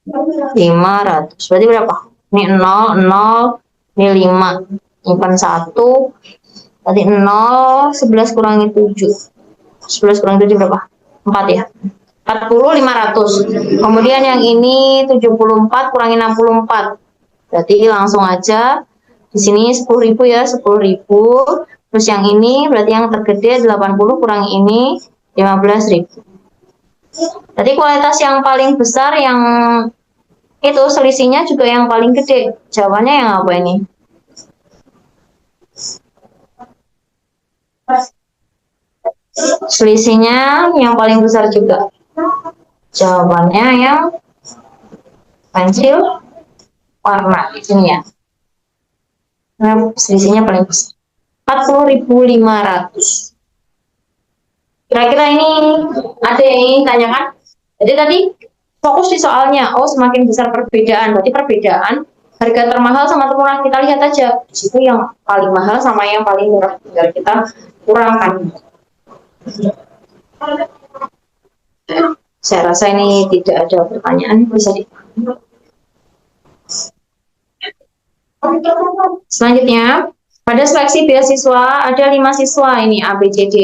500. Berarti berapa? Ini 0, 0, ini 5. Nyimpan 1. Berarti 0, 11 kurangi 7. 11 kurangi 7 berapa? 4 ya? 40, 500. Kemudian yang ini 74 kurangi 64. Berarti langsung aja. Di sini 10.000 ya, 10.000. Terus yang ini berarti yang tergede 80 kurangi ini 15.000. Jadi kualitas yang paling besar yang itu selisihnya juga yang paling gede. Jawabannya yang apa ini? Selisihnya yang paling besar juga. Jawabannya yang pensil warna ini ya. Nah, selisihnya paling besar. 40.500. Kira-kira ini ada yang ingin tanyakan? Jadi tadi fokus di soalnya. Oh, semakin besar perbedaan. Berarti perbedaan harga termahal sama termurah. Kita lihat aja. Di situ yang paling mahal sama yang paling murah. Tinggal kita kurangkan. Saya rasa ini tidak ada pertanyaan. Bisa di. Selanjutnya, pada seleksi beasiswa ada 5 siswa ini A, B, C, D.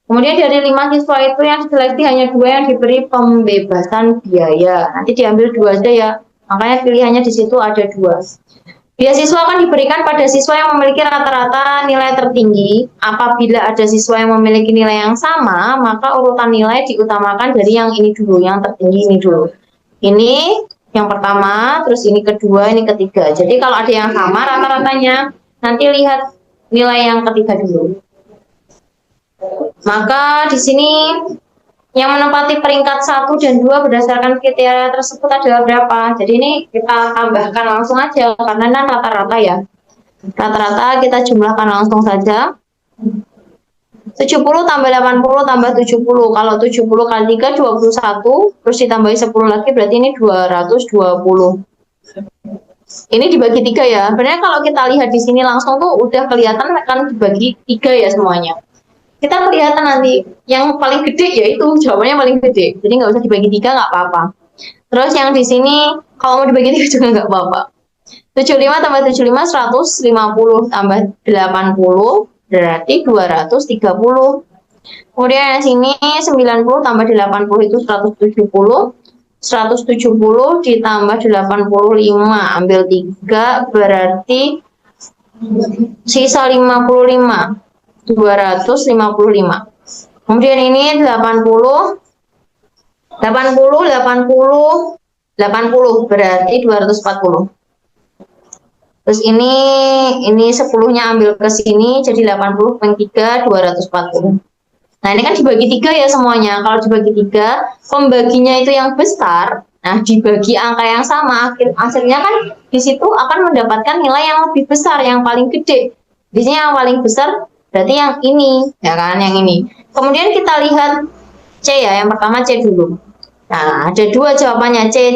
Kemudian dari 5 siswa itu yang diseleksi hanya 2 yang diberi pembebasan biaya. Nanti diambil 2 aja ya. Makanya pilihannya di situ ada 2. Beasiswa akan diberikan pada siswa yang memiliki rata-rata nilai tertinggi. Apabila ada siswa yang memiliki nilai yang sama, maka urutan nilai diutamakan dari yang ini dulu, yang tertinggi ini dulu. Ini yang pertama, terus ini kedua, ini ketiga. Jadi kalau ada yang sama rata-ratanya, nanti lihat nilai yang ketiga dulu. Maka di sini yang menempati peringkat 1 dan 2 berdasarkan kriteria tersebut adalah berapa? Jadi ini kita tambahkan langsung aja karena ini rata-rata ya. Rata-rata kita jumlahkan langsung saja. 70 tambah 80 tambah 70. Kalau 70 kali 3 21, terus ditambahi 10 lagi berarti ini 220. Ini dibagi 3 ya. Sebenarnya kalau kita lihat di sini langsung tuh udah kelihatan akan dibagi 3 ya semuanya. Kita kelihatan nanti yang paling gede yaitu jawabannya paling gede. Jadi nggak usah dibagi 3 nggak apa-apa. Terus yang di sini kalau mau dibagi 3 juga nggak apa-apa. 75 tambah 75 150 tambah 80 berarti 230. Kemudian yang sini 90 tambah 80 itu 170. 170 ditambah 85 ambil 3 berarti sisa 55. 255. Kemudian ini 80 berarti 240. Terus ini 10-nya ambil ke sini jadi 80 per 3 240. Nah, ini kan dibagi 3 ya semuanya. Kalau dibagi 3, pembaginya itu yang besar. Nah, dibagi angka yang sama, hasilnya kan di situ akan mendapatkan nilai yang lebih besar, yang paling gede. Di sini yang paling besar berarti yang ini, ya kan, yang ini. Kemudian kita lihat C ya, yang pertama C dulu. Nah, ada 2 jawabannya, C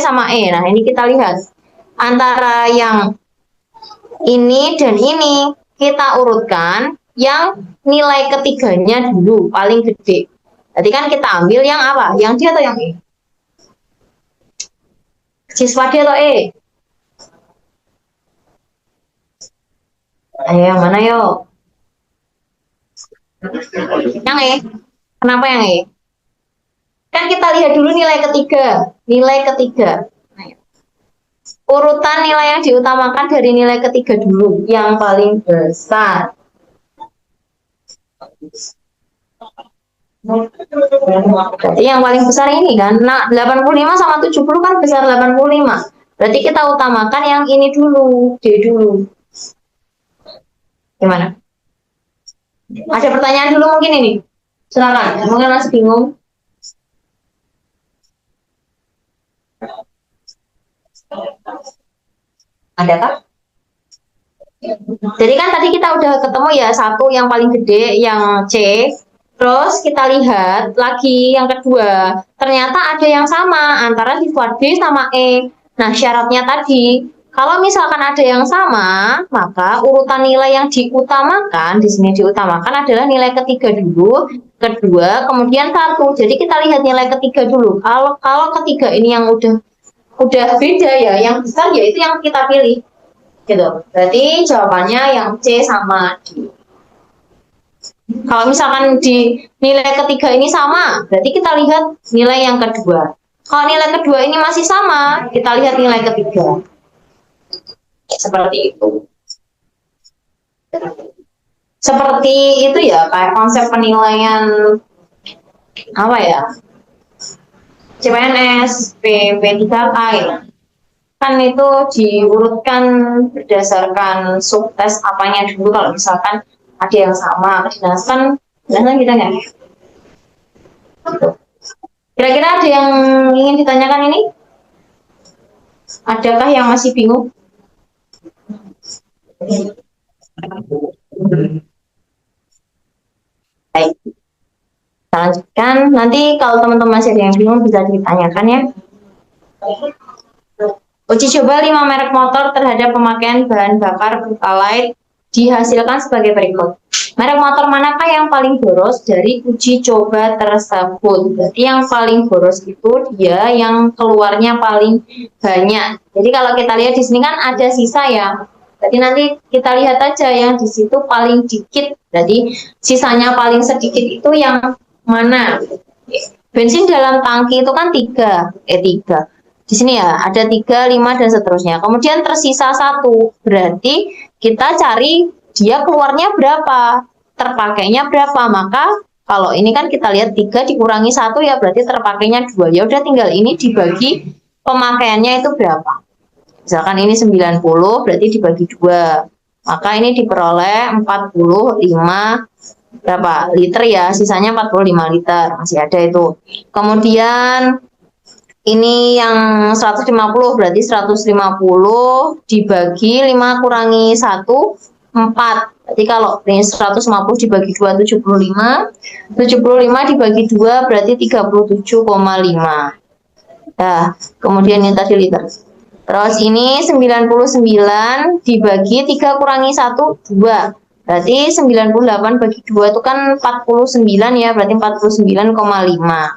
sama E. Nah, ini kita lihat. Antara yang ini dan ini, kita urutkan yang nilai ketiganya dulu, paling gede. Jadi kan kita ambil yang apa? Yang D atau yang E? Siswa D atau E? Ayo, yang mana yuk? Yang E. Kenapa yang E? Kan kita lihat dulu nilai ketiga. Nilai ketiga. Urutan nilai yang diutamakan dari nilai ketiga dulu. Yang paling besar. Berarti yang paling besar ini kan. Nah, 85 sama 70 kan besar 85. Berarti kita utamakan yang ini dulu. D dulu. Gimana? Ada pertanyaan dulu mungkin ini. Silakan. Mungkin masih bingung. Ada kah? Jadi kan tadi kita udah ketemu ya satu yang paling gede yang C. Terus kita lihat lagi yang kedua. Ternyata ada yang sama antara siswa D sama E. Nah, syaratnya tadi kalau misalkan ada yang sama, maka urutan nilai yang diutamakan, di sini diutamakan adalah nilai ketiga dulu, kedua, kemudian 1. Jadi kita lihat nilai ketiga dulu. Kalau ketiga ini yang udah udah beda ya, yang besar ya itu yang kita pilih gitu. Berarti jawabannya yang C sama D. Kalau misalkan di nilai ketiga ini sama, berarti kita lihat nilai yang kedua. Kalau nilai kedua ini masih sama, kita lihat nilai ketiga. Seperti itu. Seperti itu ya, kayak konsep penilaian apa ya? CPNS, P3K ya. Kan itu diurutkan berdasarkan subtes apanya dulu. Kalau misalkan ada yang sama, kedinasan kita nggak. Kira-kira ada yang ingin ditanyakan ini? Adakah yang masih bingung? Baik, kita lanjutkan. Nanti kalau teman-teman masih ada yang bingung bisa ditanyakan ya. Uji coba 5 merek motor terhadap pemakaian bahan bakar Pertalite dihasilkan sebagai berikut. Merek motor manakah yang paling boros dari uji coba tersebut? Berarti yang paling boros itu dia yang keluarnya paling banyak. Jadi kalau kita lihat di sini kan ada sisa ya. Jadi nanti kita lihat aja yang di situ paling dikit. Jadi sisanya paling sedikit itu yang mana? Bensin dalam tangki itu kan 3. Di sini ya, ada 3, 5, dan seterusnya. Kemudian tersisa 1. Berarti kita cari dia keluarnya berapa, terpakainya berapa. Maka kalau ini kan kita lihat 3 dikurangi 1 ya berarti terpakainya 2. Ya udah tinggal ini dibagi pemakaiannya itu berapa. Misalkan ini 90 berarti dibagi 2. Maka ini diperoleh 45 berapa liter ya, sisanya 45 liter. Masih ada itu. Kemudian ini yang 150 berarti 150 dibagi 5 kurangi 1, 4. Berarti kalau ini 150 dibagi 2, 75. 75 dibagi 2 berarti 37,5. Nah, kemudian yang tadi liter. Terus ini 99 dibagi 3 kurangi 1, 2. Berarti 98 bagi 2 itu kan 49 ya, berarti 49,5.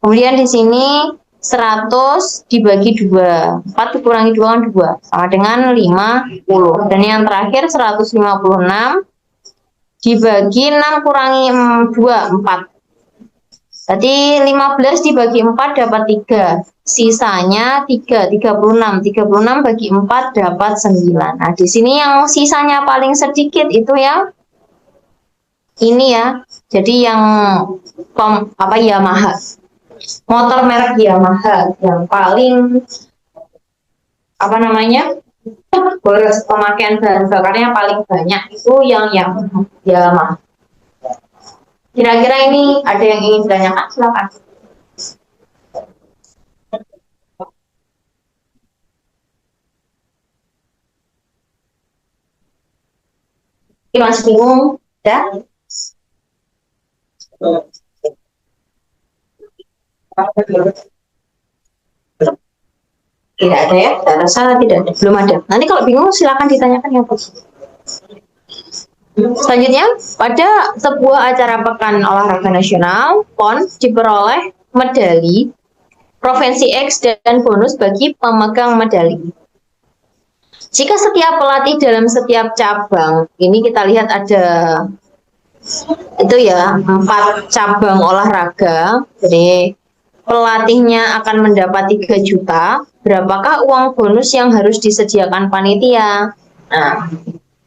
Kemudian di sini 100 dibagi 2. 4 dikurangi 2 kan 2. Sama dengan 50. Dan yang terakhir 156 dibagi 6 kurangi 2, 4. Berarti 15 dibagi 4 dapat 3. Sisanya 3, 36. 36 bagi 4 dapat 9. Nah, di sini yang sisanya paling sedikit itu yang ini ya. Jadi yang Yamaha. Motor merek Yamaha yang paling boros pemakaian bahan bakarnya paling banyak itu yang Yamaha. Kira-kira ini ada yang ingin ditanyakan? Silakan. Ini masih bingung? Ya? Tidak ada ya? Tidak rasa tidak ada. Belum ada. Nanti kalau bingung silakan ditanyakan yang positif. Selanjutnya, pada sebuah acara Pekan Olahraga Nasional, PON diperoleh medali Provinsi X dan bonus bagi pemegang medali. Jika setiap pelatih dalam setiap cabang, ini kita lihat ada itu ya 4 cabang olahraga, jadi pelatihnya akan mendapat 3 juta. Berapakah uang bonus yang harus disediakan panitia? Nah,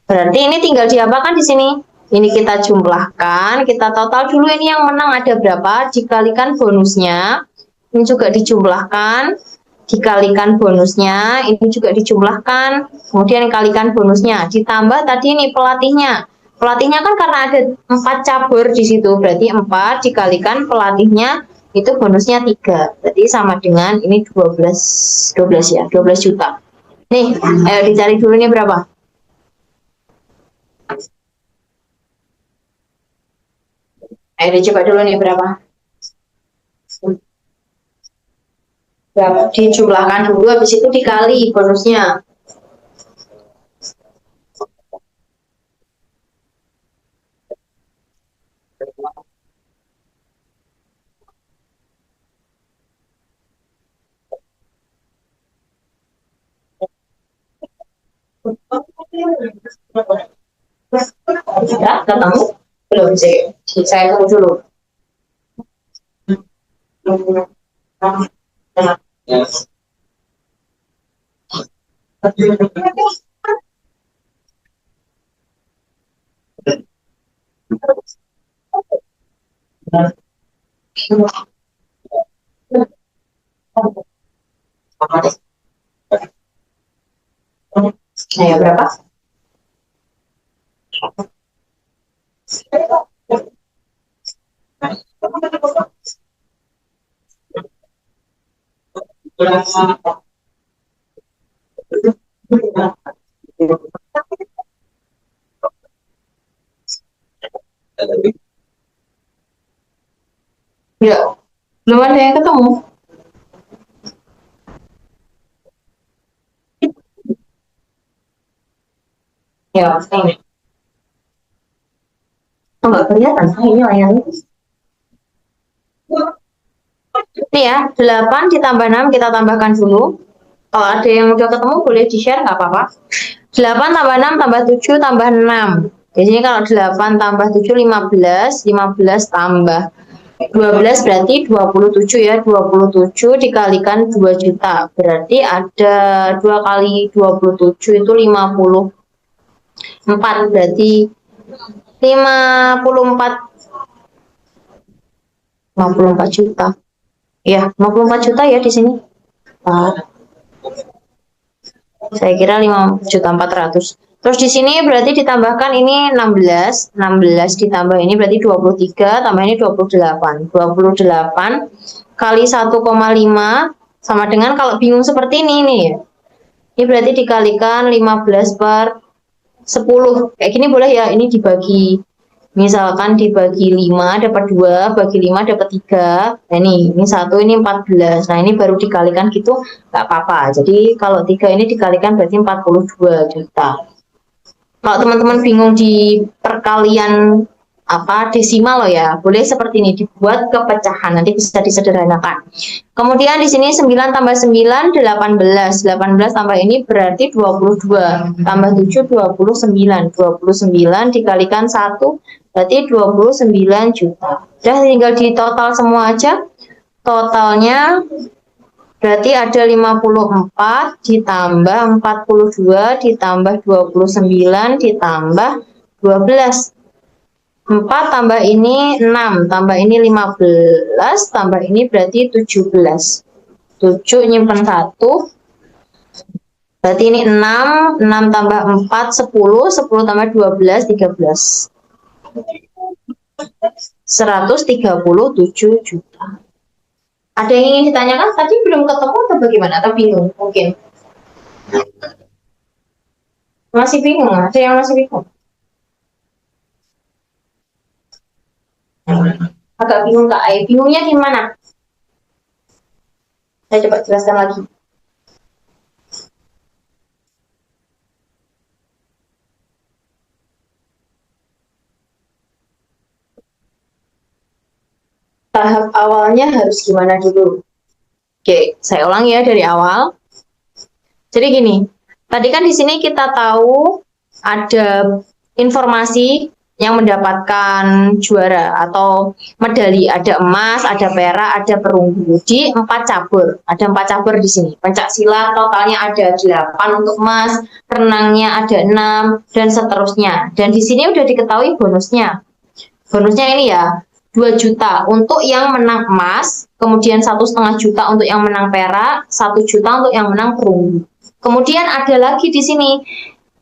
berarti ini tinggal diapakan di sini? Ini kita jumlahkan, kita total dulu ini yang menang ada berapa, dikalikan bonusnya, ini juga dijumlahkan, dikalikan bonusnya, ini juga dijumlahkan, kemudian dikalikan bonusnya, ditambah tadi ini pelatihnya. Pelatihnya kan karena ada 4 cabur di situ, berarti 4 dikalikan pelatihnya itu bonusnya 3, berarti sama dengan ini 12 ya, 12 juta. Nih, ayo dicari dulu nih berapa? Ayo dicoba dulu nih berapa? Dijumlahkan dulu, habis itu dikali bonusnya. Sudah ketemu? Belum sih. Saya tunggu dulu. Ayo berapa? Ya, belum ada yang ketemu. Ya, ini. Oh, nggak kelihatan. Ini layarnya. Ini ya, 8 ditambah 6 kita tambahkan dulu. Kalau ada yang udah ketemu boleh di-share, nggak apa-apa. 8 tambah 6 tambah 7 tambah 6. Di sini kalau 8 tambah 7 15, 15 tambah 12 berarti 27 ya. 27 dikalikan 2 juta. Berarti ada 2 kali 27 itu 54. Berarti 54 juta. Ya, 54 juta ya di sini. Saya kira 5.400.000. Terus di sini berarti ditambahkan ini 16 ditambah ini berarti 23, tambah ini 28. 28 kali 1,5 sama dengan, kalau bingung seperti ini nih ya. Ini berarti dikalikan 15 per 10. Kayak gini boleh ya, ini dibagi. Misalkan dibagi 5 dapat 2, bagi 5 dapat 3. Nah ini 1, ini 14. Nah ini baru dikalikan gitu, nggak apa-apa. Jadi kalau 3 ini dikalikan berarti 42 juta. Kalau teman-teman bingung di perkalian desimal loh ya, boleh seperti ini dibuat ke pecahan, nanti bisa disederhanakan. Kemudian di sini 9 tambah 9 18. 18 tambah ini berarti 22, tambah 7 29. 29 dikalikan 1 berarti 29 juta. Udah, tinggal di total semua aja. Totalnya berarti ada 54 ditambah 42 ditambah 29 ditambah 12. 4 tambah ini 6, tambah ini 15, tambah ini berarti 17. 7 nyimpen 1. Berarti ini 6, 6 tambah 4, 10, 10 tambah 12, 13. 137 juta. Ada yang ingin ditanyakan? Tadi belum ketemu atau bagaimana? Atau bingung? Mungkin. Masih bingung? Ada yang masih bingung? Agak bingung Kak Ai. Bingungnya gimana? Saya coba jelaskan lagi. Tahap awalnya harus gimana dulu? Oke, saya ulangi ya dari awal. Jadi gini, tadi kan di sini kita tahu ada informasi yang mendapatkan juara atau medali, ada emas, ada perak, ada perunggu di 4 cabur. Ada 4 cabur di sini. Pencak silat totalnya ada 8 untuk emas, renangnya ada 6 dan seterusnya. Dan di sini udah diketahui bonusnya. Bonusnya ini ya, 2 juta untuk yang menang emas, kemudian 1,5 juta untuk yang menang perak, 1 juta untuk yang menang perunggu. Kemudian ada lagi di sini,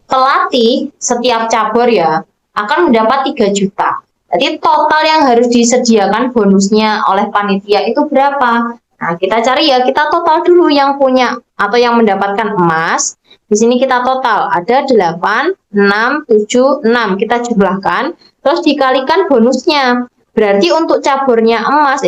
pelatih setiap cabur ya akan mendapat 3 juta. Jadi total yang harus disediakan bonusnya oleh panitia itu berapa? Nah, kita cari ya, kita total dulu yang punya atau yang mendapatkan emas. Di sini kita total ada 8, 6, 7, 6. Kita jumlahkan, terus dikalikan bonusnya. Berarti untuk caburnya emas,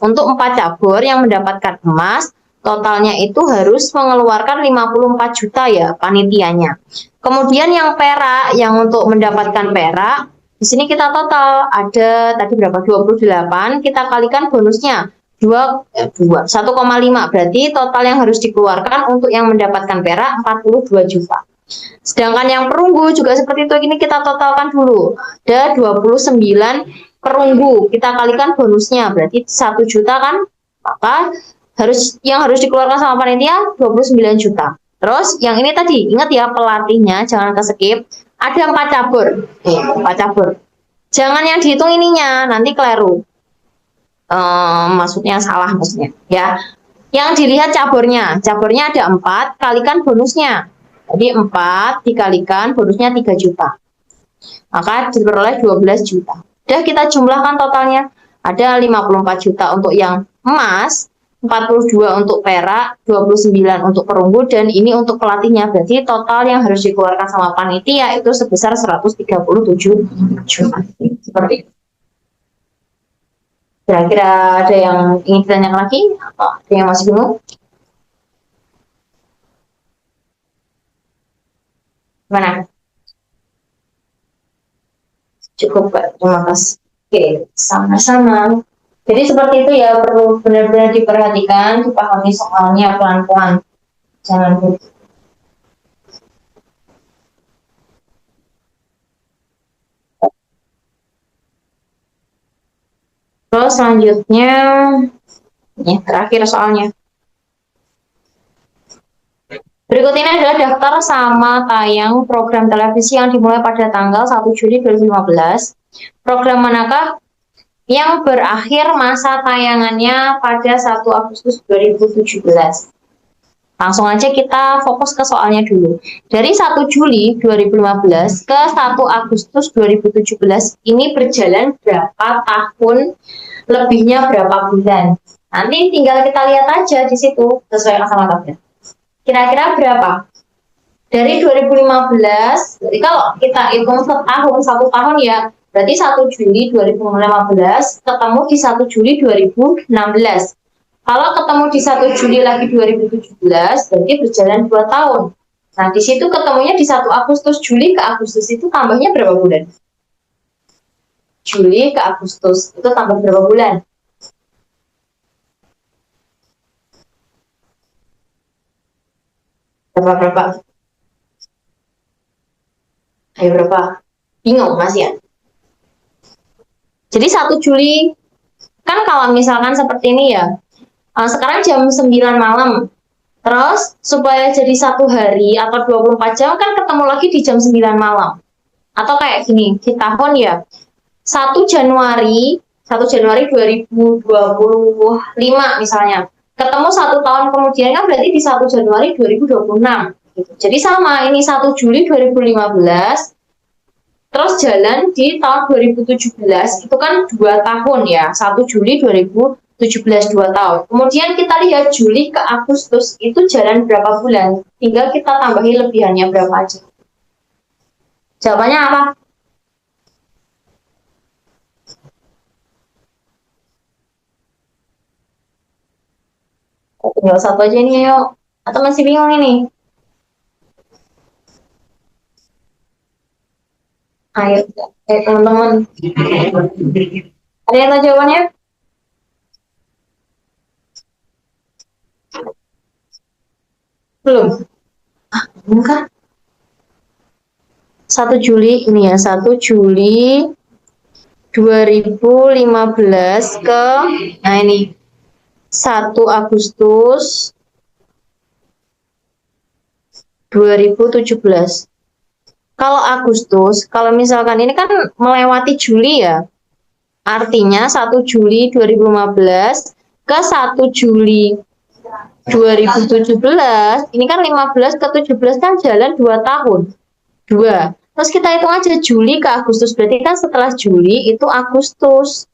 untuk 4 cabur yang mendapatkan emas, totalnya itu harus mengeluarkan 54 juta ya panitianya. Kemudian yang perak, yang untuk mendapatkan perak, di sini kita total ada tadi berapa? 28, kita kalikan bonusnya 1,5. Berarti total yang harus dikeluarkan untuk yang mendapatkan perak 42 juta. Sedangkan yang perunggu juga seperti itu. Ini kita totalkan dulu. Ada 29 perunggu. Kita kalikan bonusnya. Berarti 1 juta kan? Maka yang harus dikeluarkan sama panitia 29 juta. Terus yang ini tadi, ingat ya pelatihnya, jangan ke-skip. Ada 4 cabur. 4 cabur. Jangan yang dihitung ininya, nanti keliru. Maksudnya salah maksudnya. Ya. Yang dilihat caburnya. Caburnya ada 4, kalikan bonusnya. Jadi 4 dikalikan bonusnya 3 juta. Maka diperoleh 12 juta. Udah kita jumlahkan totalnya. Ada 54 juta untuk yang emas, 42 untuk perak, 29 untuk perunggu, dan ini untuk pelatihnya. Berarti total yang harus dikeluarkan sama panitia itu sebesar 137 juta. Seperti itu. Kira-kira ada yang ingin ditanyakan lagi? Atau ada yang masih bingung? Mana? Cukup, Pak. Terima kasih. Oke, sama-sama. Jadi seperti itu ya, perlu benar-benar diperhatikan, dipahami soalnya pelan-pelan. Jangan begitu. Terus selanjutnya, ini terakhir soalnya. Berikut ini adalah daftar sama tayang program televisi yang dimulai pada tanggal 1 Juli 2015. Program manakah yang berakhir masa tayangannya pada 1 Agustus 2017? Langsung aja kita fokus ke soalnya dulu. Dari 1 Juli 2015 ke 1 Agustus 2017 ini berjalan berapa tahun, lebihnya berapa bulan. Nanti tinggal kita lihat aja di situ sesuai kacamata. Kira-kira berapa? Dari 2015, jadi kalau kita hitung setahun, 1 tahun ya, berarti 1 Juli 2015 ketemu di 1 Juli 2016. Kalau ketemu di 1 Juli lagi 2017, berarti berjalan 2 tahun. Nah, di situ ketemunya di 1 Agustus, Juli ke Agustus itu tambahnya berapa bulan? Juli ke Agustus, itu tambah berapa bulan? Berapa? Ayo berapa? Bingung Mas ya? Jadi 1 Juli, kan kalau misalkan seperti ini ya, sekarang jam 9 malam, terus supaya jadi 1 hari atau 24 jam kan ketemu lagi di jam 9 malam. Atau kayak gini, di tahun ya, 1 Januari 1 Januari 2025 misalnya, ketemu 1 tahun kemudian kan berarti di 1 Januari 2026 gitu. Jadi sama, ini 1 Juli 2015 terus jalan di tahun 2017 itu kan 2 tahun ya, 1 Juli 2017 2 tahun. Kemudian kita lihat Juli ke Agustus itu jalan berapa bulan, tinggal kita tambahi lebihannya berapa aja. Jawabannya apa? Tinggal 1 aja nih, yuk. Atau masih bingung ini? Ayo, teman-teman. Ada yang tahu jawabannya? Belum? Bukan? 1 Juli ini ya, 1 Juli 2015 ke, nah ini, 1 Agustus 2017. Kalau Agustus, kalau misalkan ini kan melewati Juli ya, artinya 1 Juli 2015 ke 1 Juli 2017, ini kan 15 ke 17 kan jalan 2 tahun. 2. Terus kita hitung aja Juli ke Agustus, berarti kan setelah Juli itu Agustus.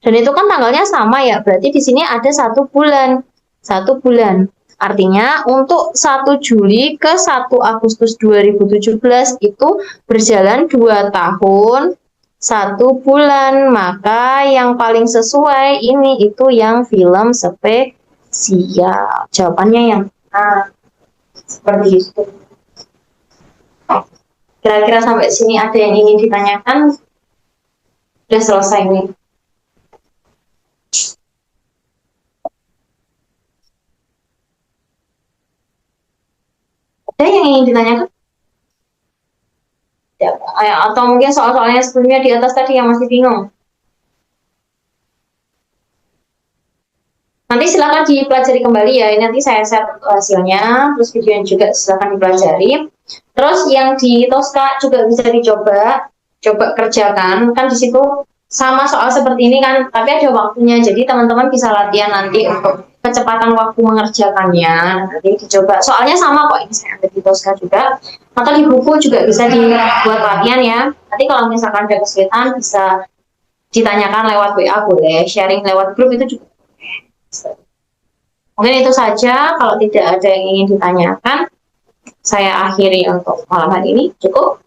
Dan itu kan tanggalnya sama ya, berarti di sini ada 1 bulan. 1 bulan. Artinya untuk 1 Juli ke 1 Agustus 2017 itu berjalan 2 tahun, 1 bulan. Maka yang paling sesuai ini itu yang film spesial. Jawabannya yang A. Seperti itu. Kira-kira sampai sini ada yang ingin ditanyakan? Sudah selesai nih. Ada yang ingin ditanyakan? Atau mungkin soal-soalnya sebelumnya di atas tadi yang masih bingung? Nanti silakan dipelajari kembali ya. Ini nanti saya share hasilnya, terus videonya juga silakan dipelajari. Terus yang di Tosca juga bisa dicoba, coba kerjakan. Kan di situ sama soal seperti ini kan, tapi ada waktunya. Jadi teman-teman bisa latihan nanti untuk kecepatan waktu mengerjakannya. Nanti dicoba. Soalnya sama kok, ini saya ambil di Tosca juga. Atau di buku juga bisa dibuat latihan ya. Nanti kalau misalkan ada kesulitan bisa ditanyakan lewat WA boleh, sharing lewat grup itu juga. Mungkin itu saja, kalau tidak ada yang ingin ditanyakan, saya akhiri untuk malam hari ini. Cukup?